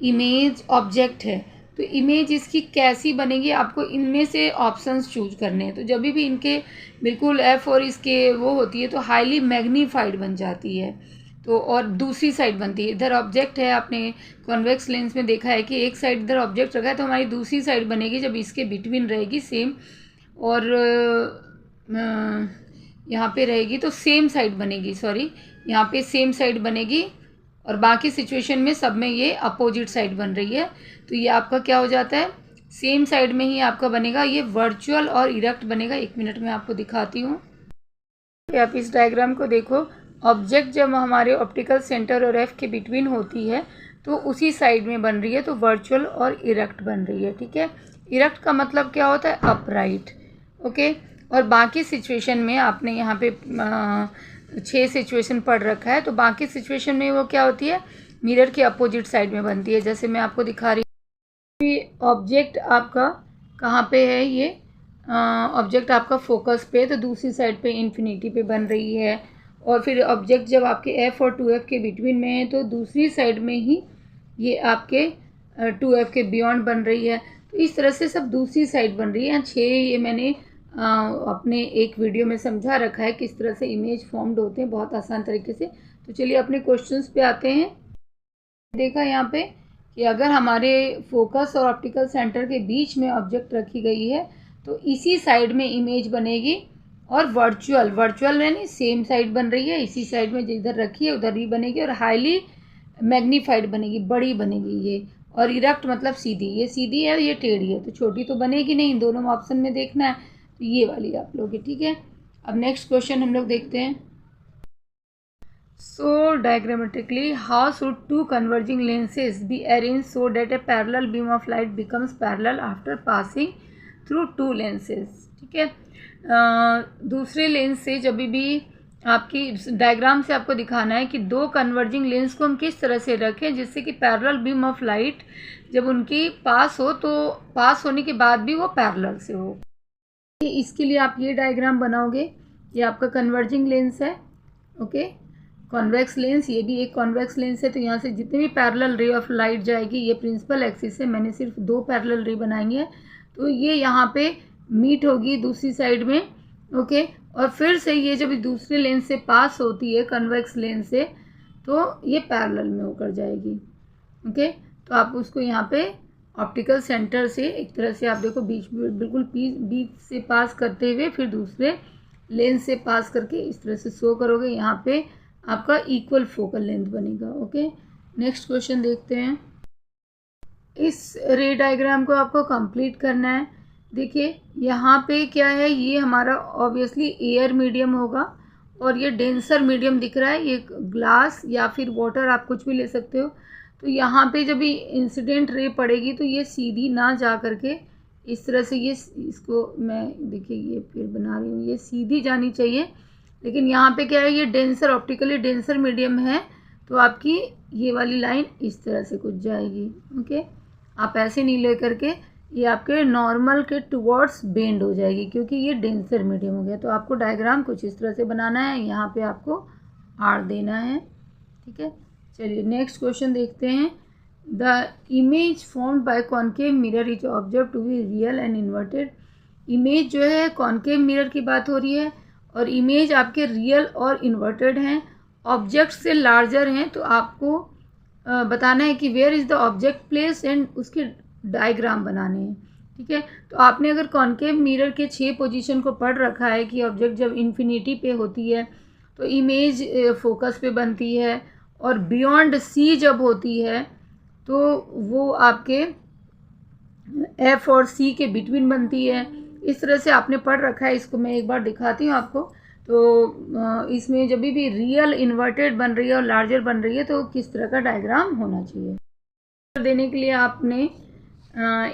इमेज ऑब्जेक्ट है, तो इमेज इसकी कैसी बनेगी, आपको इनमें से ऑप्शंस चूज करने हैं। तो जब भी इनके बिल्कुल एफ और इसके वो होती है तो हाईली मैग्नीफाइड बन जाती है, तो और दूसरी साइड बनती है। इधर ऑब्जेक्ट है, आपने कॉन्वेक्स लेंस में देखा है कि एक साइड इधर ऑब्जेक्ट रखा है तो हमारी दूसरी साइड बनेगी जब इसके बिटवीन रहेगी सेम, और यहाँ पे रहेगी तो सेम साइड बनेगी, सॉरी यहाँ पे सेम साइड बनेगी, और बाकी सिचुएशन में सब में ये अपोजिट साइड बन रही है। तो ये आपका क्या हो जाता है, सेम साइड में ही आपका बनेगा, ये वर्चुअल और इरेक्ट बनेगा। 1 मिनट में आपको दिखाती हूँ। आप इस डायग्राम को देखो, ऑब्जेक्ट जब हमारे ऑप्टिकल सेंटर और एफ के बिटवीन होती है तो उसी साइड में बन रही है, तो वर्चुअल और इरेक्ट बन रही है। ठीक है, इरेक्ट का मतलब क्या होता है, अपराइट। ओके, और बाकी सिचुएशन में आपने यहाँ पे 6 सिचुएशन पढ़ रखा है, तो बाकी सिचुएशन में वो क्या होती है, मिरर के अपोजिट साइड में बनती है। जैसे मैं आपको दिखा रही हूँ, ऑब्जेक्ट आपका कहाँ पे है, ये ऑब्जेक्ट आपका फोकस पे, तो दूसरी साइड पे इन्फिनिटी पे बन रही है। और फिर ऑब्जेक्ट जब आपके एफ़ और 2F के बिटवीन में है तो दूसरी साइड में ही ये आपके 2F के बियॉन्ड बन रही है। तो इस तरह से सब दूसरी साइड बन रही है। 6 ये मैंने अपने एक वीडियो में समझा रखा है किस तरह से इमेज फॉर्म्ड होते हैं, बहुत आसान तरीके से। तो चलिए अपने क्वेश्चंस पे आते हैं। देखा यहाँ पे कि अगर हमारे फोकस और ऑप्टिकल सेंटर के बीच में ऑब्जेक्ट रखी गई है तो इसी साइड में इमेज बनेगी, और वर्चुअल यानी सेम साइड बन रही है, इसी साइड में जिधर रखी है उधर ही बनेगी, और हाईली मैग्नीफाइड बनेगी, बड़ी बनेगी ये। और इरेक्ट मतलब सीधी, ये सीधी है ये टेढ़ी है, तो छोटी तो बनेगी नहीं, दोनों ऑप्शन में देखना है, तो ये वाली आप लोग की। ठीक है, अब नेक्स्ट क्वेश्चन हम लोग देखते हैं। So diagrammatically, how should 2 converging lenses be arranged so that a parallel beam of light becomes parallel after passing through 2 lenses? ठीक है, दूसरे लेंस से जब भी आपकी डायग्राम से आपको दिखाना है कि 2 कन्वर्जिंग लेंस को हम किस तरह से रखें जिससे कि पैरेलल बीम ऑफ लाइट जब उनकी पास हो तो पास होने के बाद भी वो पैरेलल से हो। इसके लिए आप ये डायग्राम बनाओगे, ये आपका कन्वर्जिंग लेंस है। ओके, कॉन्वेक्स लेंस, ये भी एक कॉन्वेक्स लेंस है, तो यहाँ से जितने भी पैरेलल रे ऑफ लाइट जाएगी, ये प्रिंसिपल एक्सिस है, मैंने सिर्फ 2 पैरेलल रे बनाएंगे, तो ये यहाँ पे मीट होगी दूसरी साइड में। ओके, और फिर से ये जब दूसरे लेंस से पास होती है कन्वेक्स लेंस से तो ये पैरेलल में होकर जाएगी। ओके, तो आप उसको यहाँ पे ऑप्टिकल सेंटर से एक तरह से आप देखो बीच बिल्कुल बीच से पास करते हुए फिर दूसरे लेंस से पास करके इस तरह से शो करोगे, यहाँ पे आपका इक्वल फोकल लेंथ बनेगा। ओके, नेक्स्ट क्वेश्चन देखते हैं। इस रे डायग्राम को आपको कंप्लीट करना है। देखिए यहाँ पे क्या है, ये हमारा ऑब्वियसली एयर मीडियम होगा और ये डेंसर मीडियम दिख रहा है, ये ग्लास या फिर वाटर आप कुछ भी ले सकते हो। तो यहाँ पे जब भी इंसिडेंट रे पड़ेगी तो ये सीधी ना जा करके इस तरह से ये इसको मैं देखिए ये फिर बना रही हूँ, ये सीधी जानी चाहिए, लेकिन यहाँ पे क्या है, ये डेंसर ऑप्टिकली डेंसर मीडियम है तो आपकी ये वाली लाइन इस तरह से कुछ जाएगी। ओके, आप ऐसे नहीं ले करके ये आपके नॉर्मल के टुवर्ड्स बेंड हो जाएगी क्योंकि ये डेंसर मीडियम हो गया। तो आपको डायग्राम कुछ इस तरह से बनाना है, यहाँ पे आपको आर देना है। ठीक है, चलिए नेक्स्ट क्वेश्चन देखते हैं। The image formed by concave mirror is observe to be real and inverted. Image जो है कॉन्केव मिरर की बात हो रही है और इमेज आपके रियल और इन्वर्टेड हैं, ऑब्जेक्ट से लार्जर हैं, तो आपको बताना है कि where is the object place and उसके डायग्राम बनाने हैं। ठीक है, तो आपने अगर कॉन्केव मिरर के 6 पोजीशन को पढ़ रखा है कि ऑब्जेक्ट जब इन्फिनिटी पे होती है तो इमेज फोकस पे बनती है, और बियॉन्ड सी जब होती है तो वो आपके एफ और सी के बिटवीन बनती है। इस तरह से आपने पढ़ रखा है, इसको मैं एक बार दिखाती हूँ आपको। तो इसमें जब भी रियल इन्वर्टेड बन रही है और लार्जर बन रही है तो किस तरह का डायग्राम होना चाहिए देने के लिए आपने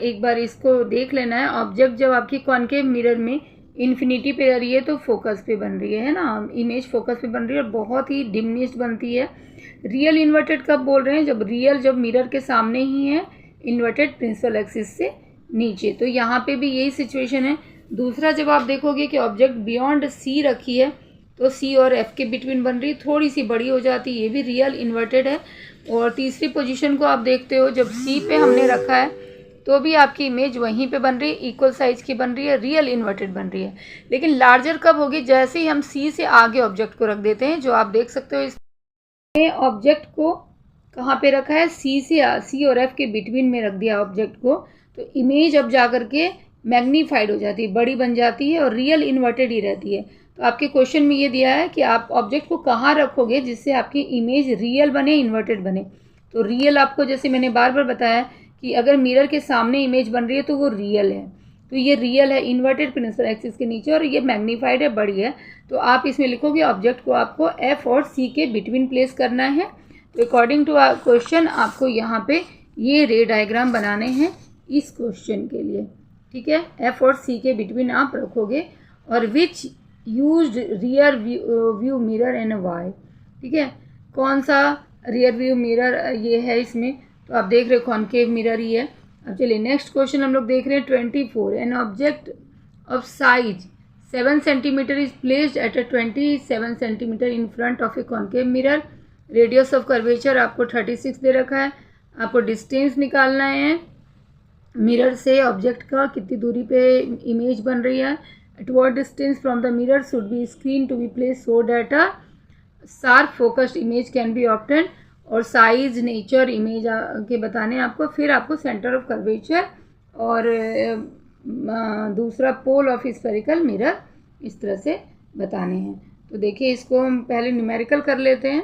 एक बार इसको देख लेना है। ऑब्जेक्ट जब आपकी कॉन्केव मिरर में इन्फिनिटी पे आ रही है तो फोकस पे बन रही है ना, इमेज फोकस पे बन रही है और बहुत ही डिमिनिश्ड बनती है। रियल इन्वर्टेड कब बोल रहे हैं, जब रियल जब मिरर के सामने ही है, इन्वर्टेड प्रिंसिपल एक्सिस से नीचे। तो यहाँ पे भी यही सिचुएशन है। दूसरा, जब आप देखोगे कि ऑब्जेक्ट बियॉन्ड सी रखी है तो सी और एफ के बिटवीन बन रही, थोड़ी सी बड़ी हो जाती, ये भी रियल इन्वर्टेड है। और तीसरी पोजीशन को आप देखते हो, जब सी पे हमने रखा है तो भी आपकी इमेज वहीं पे बन रही है, इक्वल साइज की बन रही है, रियल इन्वर्टेड बन रही है। लेकिन लार्जर कब होगी, जैसे ही हम सी से आगे ऑब्जेक्ट को रख देते हैं, जो आप देख सकते हो इसमें ऑब्जेक्ट को कहाँ पे रखा है, सी और एफ के बिटवीन में रख दिया ऑब्जेक्ट को, तो इमेज अब जा करके मैग्नीफाइड हो जाती है, बड़ी बन जाती है और रियल इन्वर्टेड ही रहती है। तो आपके क्वेश्चन में ये दिया है कि आप ऑब्जेक्ट को कहाँ रखोगे जिससे आपकी इमेज रियल बने, इन्वर्टेड बने। तो रियल आपको जैसे मैंने बार बार बताया कि अगर मिरर के सामने इमेज बन रही है तो वो रियल है, तो ये रियल है, इन्वर्टेड प्रिंसिपल एक्सिस के नीचे, और ये मैग्नीफाइड है, बड़ी है। तो आप इसमें लिखोगे ऑब्जेक्ट को आपको एफ और सी के बिटवीन प्लेस करना है। तो अकॉर्डिंग टू क्वेश्चन आपको यहाँ पे ये रे डायग्राम बनाने हैं इस क्वेश्चन के लिए, ठीक है। एफ और सी के बिटवीन आप रखोगे, और which used rear view mirror and why, ठीक है। कौन सा रियर व्यू मिरर ये है इसमें, तो आप देख रहे हो कॉनकेव मिरर ही है। अब चलिए नेक्स्ट क्वेश्चन हम लोग देख रहे हैं 24। An object of size 7 centimetre is placed at a 27 centimetre in front of A concave mirror. Radius of curvature आपको 36 दे रखा है। आपको डिस्टेंस निकालना है मिरर से ऑब्जेक्ट का, कितनी दूरी पे इमेज बन रही है। At what distance from the mirror should be screen to be place so that a sharp focused image can be obtained. और साइज, नेचर, इमेज के बताने आपको। फिर आपको सेंटर ऑफ कर्वेचर और दूसरा पोल ऑफ स्फेरिकल मिरर इस तरह से बताने हैं। तो देखिए इसको हम पहले न्यूमेरिकल कर लेते हैं।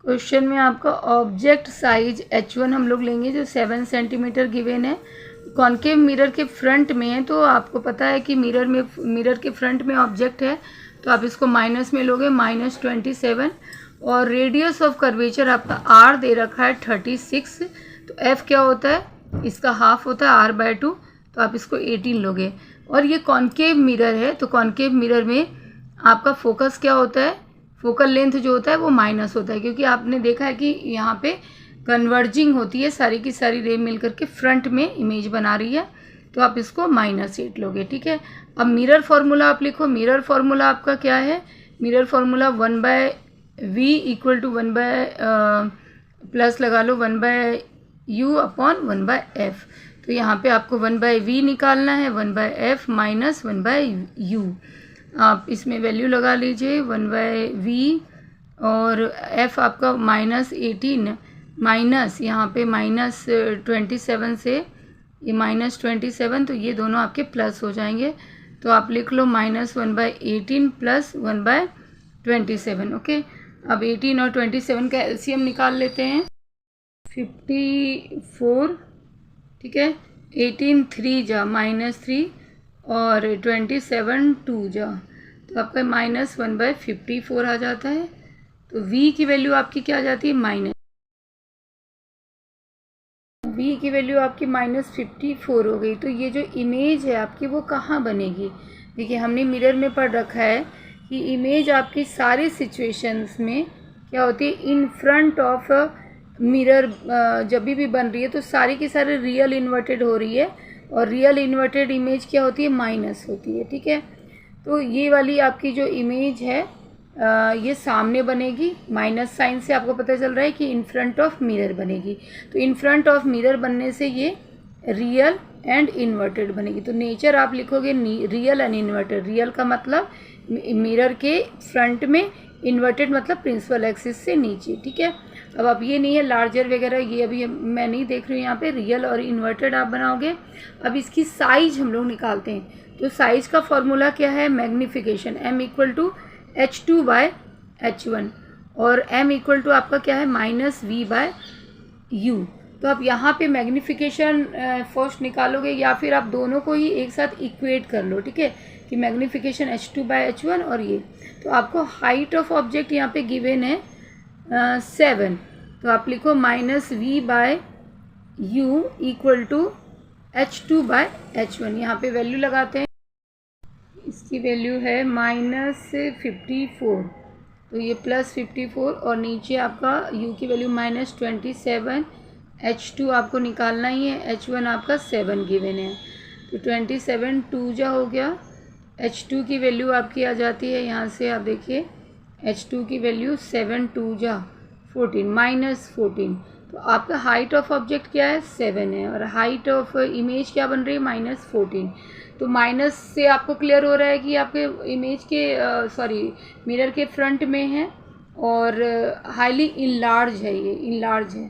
क्वेश्चन में आपका ऑब्जेक्ट साइज H1 हम लोग लेंगे जो 7 सेंटीमीटर गिवन है। कॉनकेव मिरर के फ्रंट में है, तो आपको पता है कि मिरर के फ्रंट में ऑब्जेक्ट है, तो आप इसको माइनस में लोगे, -27। और रेडियस ऑफ कर्वेचर आपका R दे रखा है 36। तो F क्या होता है, इसका हाफ होता है R/2, तो आप इसको 18 लोगे। और ये कॉनकेव मिरर है, तो कॉनकेव मिरर में आपका फोकस क्या होता है, फोकल लेंथ जो होता है वो माइनस होता है, क्योंकि आपने देखा है कि यहाँ पे कन्वर्जिंग होती है, सारी की सारी रे मिल करके फ्रंट में इमेज बना रही है, तो आप इसको -8 लोगे, ठीक है। अब मिरर फार्मूला आप लिखो। मिरर फार्मूला आपका क्या है, mirror formula 1/v equal to 1 plus लगा लो 1/u अपॉन 1/f। तो यहाँ पे आपको 1/v निकालना है, 1/f माइनस 1/u। आप इसमें वैल्यू लगा लीजिए 1/v, और f आपका -18 माइनस यहाँ पे -27 से ये -27, तो ये दोनों आपके प्लस हो जाएंगे। तो आप लिख लो -1/18 प्लस 1/27, ओके। अब 18 और 27 का एलसीएम निकाल लेते हैं, 54, ठीक है। 18 3 जा -3 और 27 2 जा, तो आपका -1/54 आ जाता है। तो v की वैल्यू आपकी क्या आ जाती है, v की वैल्यू आपकी -54 हो गई। तो ये जो इमेज है आपकी वो कहाँ बनेगी, देखिए हमने मिरर में पढ़ रखा है कि इमेज आपकी सारी सिचुएशंस में क्या होती है, इन फ्रंट ऑफ मिरर जब भी बन रही है तो सारी की सारी रियल इन्वर्टेड हो रही है, और रियल इन्वर्टेड इमेज क्या होती है, माइनस होती है, ठीक है। तो ये वाली आपकी जो इमेज है ये सामने बनेगी, माइनस साइन से आपको पता चल रहा है कि इन फ्रंट ऑफ मिरर बनेगी। तो इन फ्रंट ऑफ मिरर बनने से ये रियल एंड इन्वर्टेड बनेगी। तो नेचर आप लिखोगे रियल एंड इन्वर्टेड। रियल का मतलब मिरर के फ्रंट में, इन्वर्टेड मतलब प्रिंसिपल एक्सिस से नीचे, ठीक है। अब आप ये नहीं है लार्जर वगैरह, ये अभी मैं नहीं देख रही हूँ यहाँ पे, रियल और इन्वर्टेड आप बनाओगे। अब इसकी साइज हम लोग निकालते हैं। तो साइज का फॉर्मूला क्या है, magnification, m equal to H2/H1, और m इक्वल टू आपका क्या है, -v/u। तो आप यहाँ पे मैग्नीफिकेशन फर्स्ट निकालोगे, या फिर आप दोनों को ही एक साथ इक्वेट कर लो, ठीक है, कि मैग्नीफिकेशन H2/H1 और ये। तो आपको हाइट ऑफ ऑब्जेक्ट यहाँ पे गिवन है 7, तो आप लिखो -v/u इक्वल टू H2/H1। यहाँ पे वैल्यू लगाते हैं, इसकी वैल्यू है -54, तो ये +54, और नीचे आपका u की वैल्यू -27, H2 आपको निकालना ही है, H1 आपका 7 गिवन है। तो 27 2 जा हो गया, H2 की वैल्यू आपकी आ जाती है यहाँ से, आप देखिए H2 की वैल्यू 7 2 जा 14 -14। तो आपका हाइट ऑफ ऑब्जेक्ट क्या है 7 है और हाइट ऑफ इमेज क्या बन रही है -14। तो माइनस से आपको क्लियर हो रहा है कि आपके इमेज के मिरर के फ्रंट में है और हाईली इनलार्ज है, ये इनलार्ज है,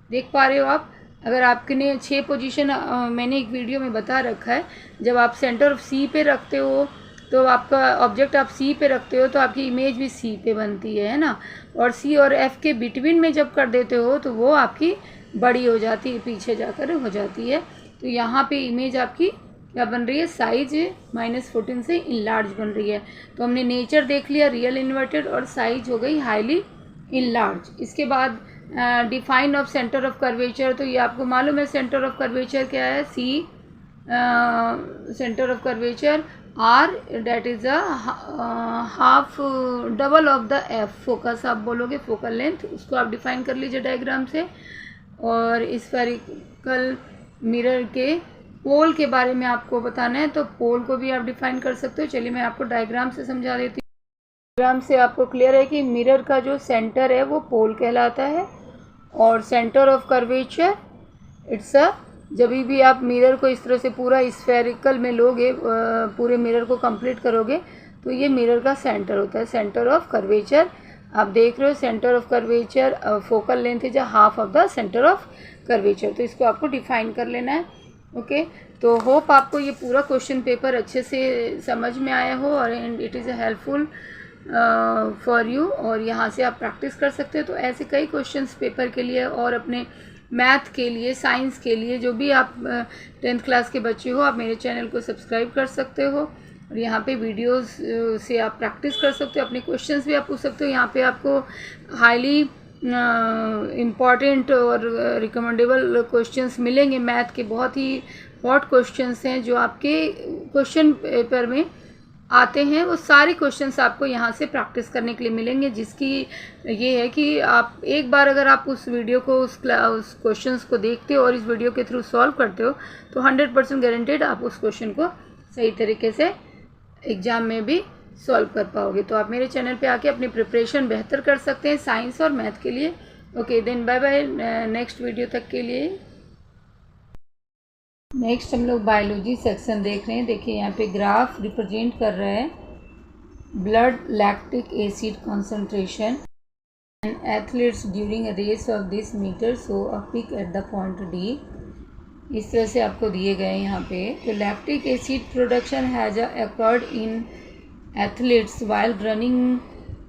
देख पा रहे हो आप। अगर आपने 6 पोजीशन मैंने एक वीडियो में बता रखा है, जब आप सेंटर ऑफ सी पे रखते हो तो आपका ऑब्जेक्ट आप सी पे रखते हो तो आपकी इमेज भी सी पे बनती है ना, और सी और एफ के बिटवीन में जब कर देते हो तो वो आपकी बड़ी हो जाती है, पीछे जाकर हो जाती है। तो यहाँ पे इमेज आपकी क्या बन रही है, साइज -14 से इनलार्ज बन रही है। तो हमने नेचर देख लिया रियल इन्वर्टेड और साइज हो गई हाईली इनलार्ज। इसके बाद define of centre of curvature, तो ये आपको मालूम है सेंटर ऑफ कर्वेचर क्या है, C centre of curvature are that is a half double of the F, focus आप बोलोगे फोकल लेंथ, उसको आप डिफाइन कर लीजिए डायग्राम से। और स्फेरिकल मिरर के पोल के बारे में आपको बताना है तो पोल को भी आप डिफाइन कर सकते हो। चलिए मैं आपको डायग्राम से समझा देती हूँ। डायग्राम से आपको क्लियर है कि मिरर का जो सेंटर है वो पोल कहलाता है और centre of curvature it's a, जब भी आप मिरर को इस तरह से पूरा स्फेरिकल में लोगे, पूरे मिरर को कंप्लीट करोगे तो ये मिरर का सेंटर होता है, सेंटर ऑफ कर्वेचर। आप देख रहे हो centre of curvature focal length is half of the centre of curvature, तो इसको आपको डिफाइन कर लेना है। ओके तो होप आपको ये पूरा क्वेश्चन पेपर अच्छे से समझ में आया हो और and it is helpful for you, और यहाँ से आप प्रैक्टिस कर सकते हो। तो ऐसे कई क्वेश्चंस पेपर के लिए और अपने मैथ के लिए, साइंस के लिए, जो भी आप 10th क्लास के बच्चे हो, आप मेरे चैनल को सब्सक्राइब कर सकते हो और यहाँ पे वीडियोस से आप प्रैक्टिस कर सकते हो, अपने क्वेश्चंस भी आप पूछ सकते हो। यहाँ पे आपको हाईली इम्पॉर्टेंट और रिकमेंडेबल क्वेश्चंस मिलेंगे, मैथ के बहुत ही हॉट क्वेश्चंस हैं जो आपके क्वेश्चन पेपर में आते हैं। वो सारे क्वेश्चंस आपको यहाँ से प्रैक्टिस करने के लिए मिलेंगे, जिसकी ये है कि आप एक बार अगर आप उस वीडियो को उस क्वेश्चंस को देखते हो और इस वीडियो के थ्रू सॉल्व करते हो तो 100% गारंटेड आप उस क्वेश्चन को सही तरीके से एग्ज़ाम में भी सॉल्व कर पाओगे। तो आप मेरे चैनल पे आके अपनी प्रिपरेशन बेहतर कर सकते हैं साइंस और मैथ के लिए। Okay then bye bye, next video तक के लिए। नेक्स्ट हम लोग बायोलॉजी सेक्शन देख रहे हैं। देखिए यहाँ पे ग्राफ रिप्रेजेंट कर रहा है blood lactic acid concentration and athletes during a race of this metre so a peak at the point D. इस तरह से आपको दिए गए हैं यहाँ पे। तो lactic acid production has occurred in athletes while running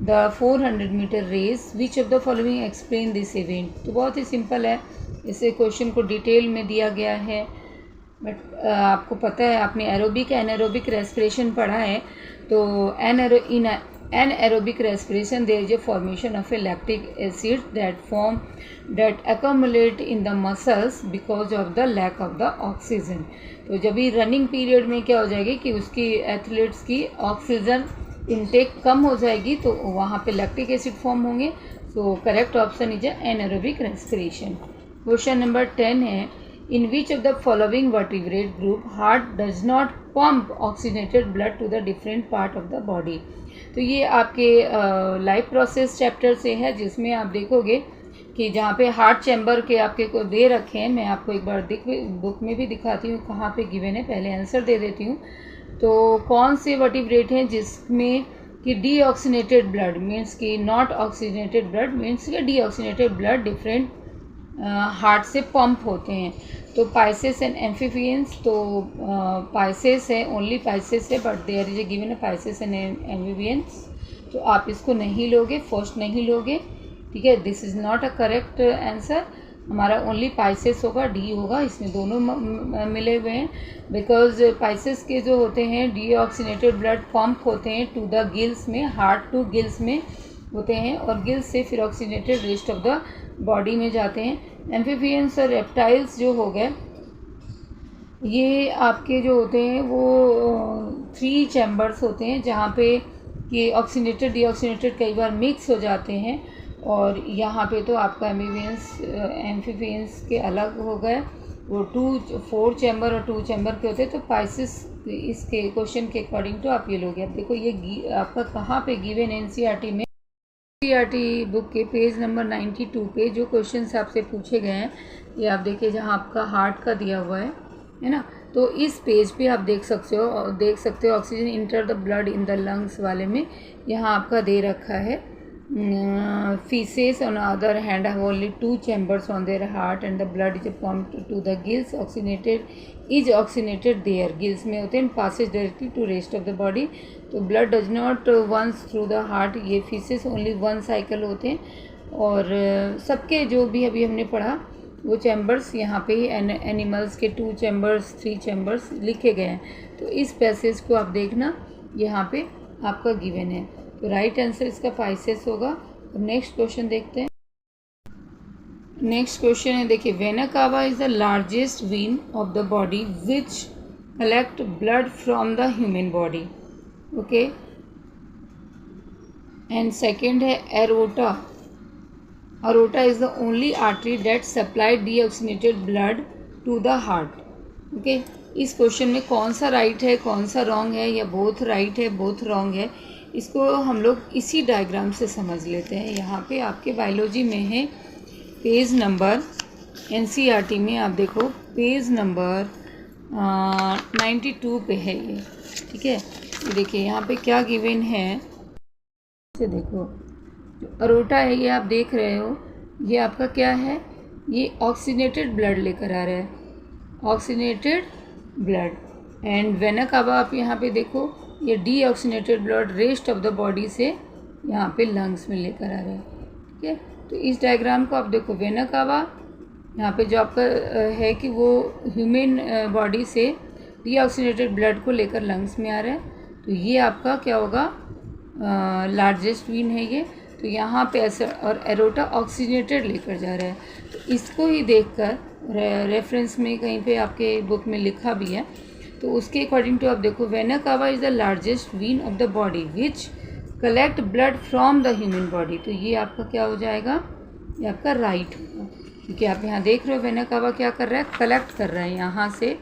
the 400 metre race, which of the following explain this event. तो बहुत ही सिंपल है, इसे क्वेश्चन को डिटेल में दिया गया है, बट आपको पता है आपने एरोबिक एनारोबिक रेस्पिरेशन पढ़ा है। तो इन anaerobic respiration there is a formation of a lactic acid that accumulate in the muscles because of the lack of the oxygen। तो जब भी रनिंग पीरियड में क्या हो जाएगी कि उसकी एथलीट्स की ऑक्सीजन इनटेक कम हो जाएगी तो वहाँ पे लैक्टिक एसिड फॉर्म होंगे। So correct option is anaerobic respiration. Question number 10 है, in which of the following vertebrate group heart does not pump oxygenated blood to the different part of the body। तो ये आपके लाइफ प्रोसेस चैप्टर से है, जिसमें आप देखोगे कि जहाँ पे हार्ट चैम्बर के आपके को दे रखे हैं, मैं आपको एक बार बुक में भी दिखाती हूँ कहाँ पे गिवन है, पहले आंसर दे देती हूँ। तो कौन से वर्टिब्रेट हैं जिसमें कि डीऑक्सीनेटेड ब्लड मीन्स कि नॉट ऑक्सीजनेटेड ब्लड मीन्स कि डीऑक्सीनेटेड ब्लड डिफरेंट हार्ट से पंप होते हैं। तो पाइसेस एंड एम्फीबियंस, तो पाइसेस है, ओनली पाइसेस है, but there is a given a Pisces and amphibians. तो आप इसको नहीं लोगे, फर्स्ट नहीं लोगे, ठीक है। This is not a correct answer, हमारा ओनली पाइसेस होगा, डी होगा। इसमें दोनों मिले हुए हैं, बिकॉज पाइसेस के जो होते हैं डीऑक्सीनेटेड ब्लड पंप होते हैं टू द गिल्स में, हार्ट टू गिल्स में होते हैं और गिल्स से फिर oxygenated rest of the body में जाते हैं। एम्फीबियंस और रेप्टाइल्स जो हो गए, ये आपके जो होते हैं वो 3 चैम्बर्स होते हैं जहाँ पे कि ऑक्सीजनेटेड डीऑक्सीजनेटेड कई बार मिक्स हो जाते हैं। और यहाँ पे तो आपका एम्फीबियंस के अलग हो गए वो 4 चैम्बर और 2 चैम्बर के होते हैं। तो पाइसिस इसके क्वेश्चन के अकॉर्डिंग टू आप ये लोगे। अब देखो ये आपका कहाँ पे गिवन एनसीईआरटी में, एनसीईआरटी बुक के पेज नंबर 92 पे जो क्वेश्चन आपसे पूछे गए हैं, ये आप देखिए जहाँ आपका हार्ट का दिया हुआ है ना। तो इस पेज पे आप देख सकते हो oxygen enter the blood in the lungs वाले में यहाँ आपका दे रखा है feces on the other hand have only 2 chambers on their heart and the blood is pumped to the gills oxygenated there, gills में होते हैं, passes directly to rest of the body। तो blood does not once through the heart, ये feces only one cycle होते हैं। और सबके जो भी अभी हमने पढ़ा वो चैम्बर्स यहाँ पे ही एनिमल्स के 2 चैम्बर्स 3 चैम्बर्स लिखे गए हैं। तो इस पैसेज को आप देखना यहाँ पे आपका गिवन है। तो राइट आंसर इसका फाइसेस होगा। अब नेक्स्ट क्वेश्चन देखते हैं। नेक्स्ट क्वेश्चन है, देखिए vena cava is the largest when of the body which collect blood from the human body. Okay, and second है aorta. Aorta is the only artery that supply deoxygenated blood to the heart। Okay, इस क्वेश्चन में कौन सा राइट है कौन सा रॉन्ग है, या बोथ राइट है बोथ रॉन्ग है, इसको हम लोग इसी डायग्राम से समझ लेते हैं। यहाँ पे आपके बायोलॉजी में है पेज नंबर, एनसीईआरटी में आप देखो पेज नंबर 92 पे है ये, ठीक है। ये देखिए यहाँ पे क्या गिवन है, इसे देखो अरोटा है ये आप देख रहे हो, ये आपका क्या है, ये ऑक्सीजनेटेड ब्लड लेकर आ रहा है, oxygenated blood. And vena cava आप यहाँ पे देखो ये deoxygenated blood rest of the body से यहाँ पे लंग्स में लेकर आ रहा है, ठीक है। तो इस डायग्राम को आप देखो, वेना कावा यहाँ पे जो आपका है कि वो ह्यूमन बॉडी से डीऑक्सीजनेटेड ब्लड को लेकर लंग्स में आ रहा है। तो ये आपका क्या होगा, लार्जेस्ट वेन है ये। तो यहाँ पे ऐसा, और एरोटा ऑक्सीजनेटेड लेकर जा रहा है। तो इसको ही देखकर रेफरेंस में कहीं पे आपके बुक में लिखा भी है, तो उसके अकॉर्डिंग टू आप देखो vena cava is the largest when of the body which collect blood from the human body. तो ये आपका क्या हो जाएगा, ये आपका राइट होगा, क्योंकि आप यहाँ देख रहे हो वेना कावा क्या कर रहा है, कलेक्ट कर रहा है, यहाँ से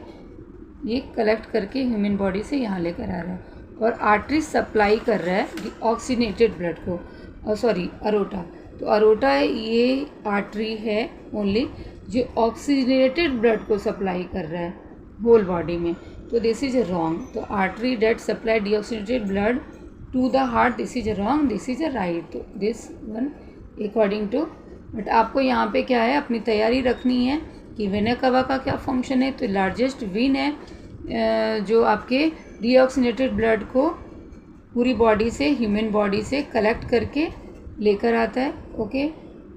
ये कलेक्ट करके ह्यूमन बॉडी से यहाँ लेकर आ रहा है, और आर्टरी सप्लाई कर रहा है ऑक्सीजनेटेड ब्लड को, और सॉरी अरोटा। तो अरोटा ये आर्टरी है ओनली जो ऑक्सीजनेटेड ब्लड को सप्लाई कर रहा है होल बॉडी में। तो दिस इज रॉन्ग। तो artery that supply deoxygenated blood to the heart, this is wrong, this is a right. तो this one according to, but आपको यहाँ पे क्या है, अपनी तैयारी रखनी है कि वेना कावा का क्या फंक्शन है। तो लार्जेस्ट वेन है जो आपके डीऑक्सीजनेटेड ब्लड को पूरी बॉडी से, ह्यूमन बॉडी से कलेक्ट करके लेकर आता है, ओके।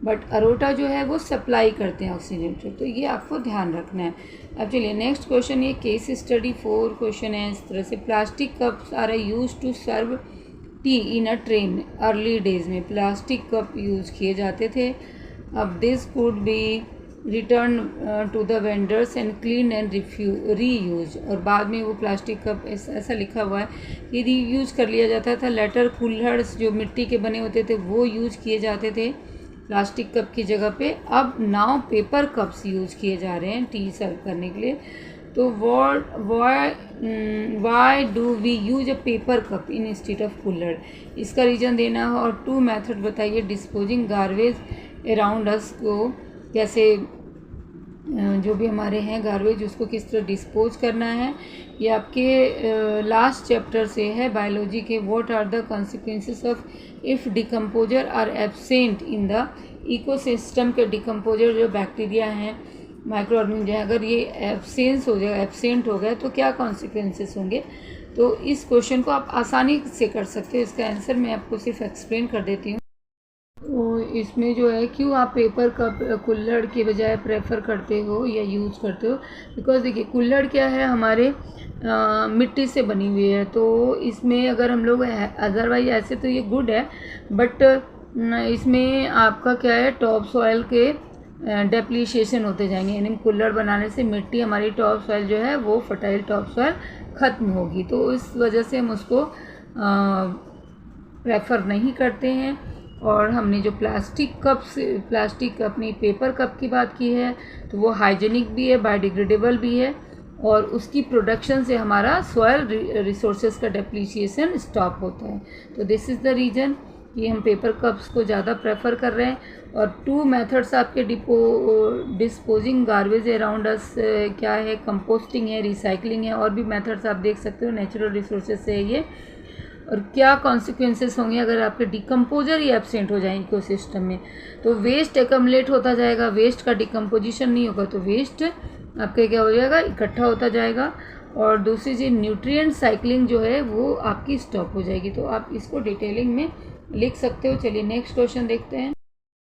बट अरोटा जो है वो सप्लाई करते हैं ऑक्सीजनेटेड। तो ये आपको ध्यान रखना है। अब चलिए नेक्स्ट क्वेश्चन, ये केस स्टडी 4 क्वेश्चन है इस तरह से। Plastic cups are use to serve tea in a train. Early days में प्लास्टिक कप यूज़ किए जाते थे। अब this could be return to the vendors and clean and reuse. और बाद में वो प्लास्टिक कप ऐसा लिखा हुआ है कि रीयूज कर लिया जाता था। लेटर कुल्हड़ जो मिट्टी के बने होते थे वो यूज किए जाते थे प्लास्टिक कप की जगह पे। अब नाउ पेपर कप्स यूज किए जा रहे हैं टी सर्व करने के लिए। तो why do we use a paper cup in instead of kulhad, इसका रीज़न देना है। और 2 मेथड बताइए डिस्पोजिंग गार्बेज अराउंड अस को, कैसे जो भी हमारे हैं गार्बेज उसको किस तरह डिस्पोज करना है। ये आपके लास्ट चैप्टर से है बायोलॉजी के। What are the consequences of if decomposer are absent in the ecosystem के डिकम्पोजर जो बैक्टीरिया हैं, माइक्रो ऑर्गेनिज्म है, अगर ये एब्सेंट हो गए तो क्या कॉन्सिक्वेंसेस होंगे। तो इस क्वेश्चन को आप आसानी से कर सकते हो। इसका आंसर मैं आपको सिर्फ एक्सप्लेन कर देती हूँ। तो इसमें जो है क्यों आप पेपर कप कुल्हड़ के बजाय प्रेफर करते हो या यूज़ करते हो, बिकॉज देखिए कुल्हड़ क्या है, हमारे मिट्टी से बनी हुई है। तो इसमें अगर हम लोग अदरवाइज ऐसे तो ये गुड है, बट इसमें आपका क्या है, टॉप सॉइल के डेप्लीशिएशन होते जाएंगे। यानी कुल्हड़ बनाने से मिट्टी हमारी टॉप सॉइल जो है वो फर्टाइल टॉप सॉइल ख़त्म होगी। तो इस वजह से हम उसको प्रेफर नहीं करते हैं। और हमने जो प्लास्टिक अपनी पेपर कप की बात की है, तो वो हाइजीनिक भी है, बायोडिग्रेडेबल भी है, और उसकी प्रोडक्शन से हमारा सॉयल रिसोर्सेज का डेप्रिसिएशन स्टॉप होता है। तो दिस इज़ द रीज़न कि हम पेपर कप्स को ज़्यादा प्रेफर कर रहे हैं। और 2 मेथड्स आपके डिस्पोजिंग गार्बेज अराउंड अस क्या है, कंपोस्टिंग है, रिसाइकलिंग है, और भी मेथड्स आप देख सकते हो, नेचुरल रिसोर्सेज से है ये। और क्या कॉन्सिक्वेंसेस होंगे अगर आपके डिकम्पोजर ही एब्सेंट हो जाए इकोसिस्टम में, तो वेस्ट एकमलेट होता जाएगा, वेस्ट का डिकम्पोजिशन नहीं होगा तो वेस्ट आपके क्या हो जाएगा, इकट्ठा होता जाएगा। और दूसरी चीज़ न्यूट्रिएंट साइक्लिंग जो है वो आपकी स्टॉप हो जाएगी। तो आप इसको डिटेलिंग में लिख सकते हो। चलिए नेक्स्ट क्वेश्चन देखते हैं।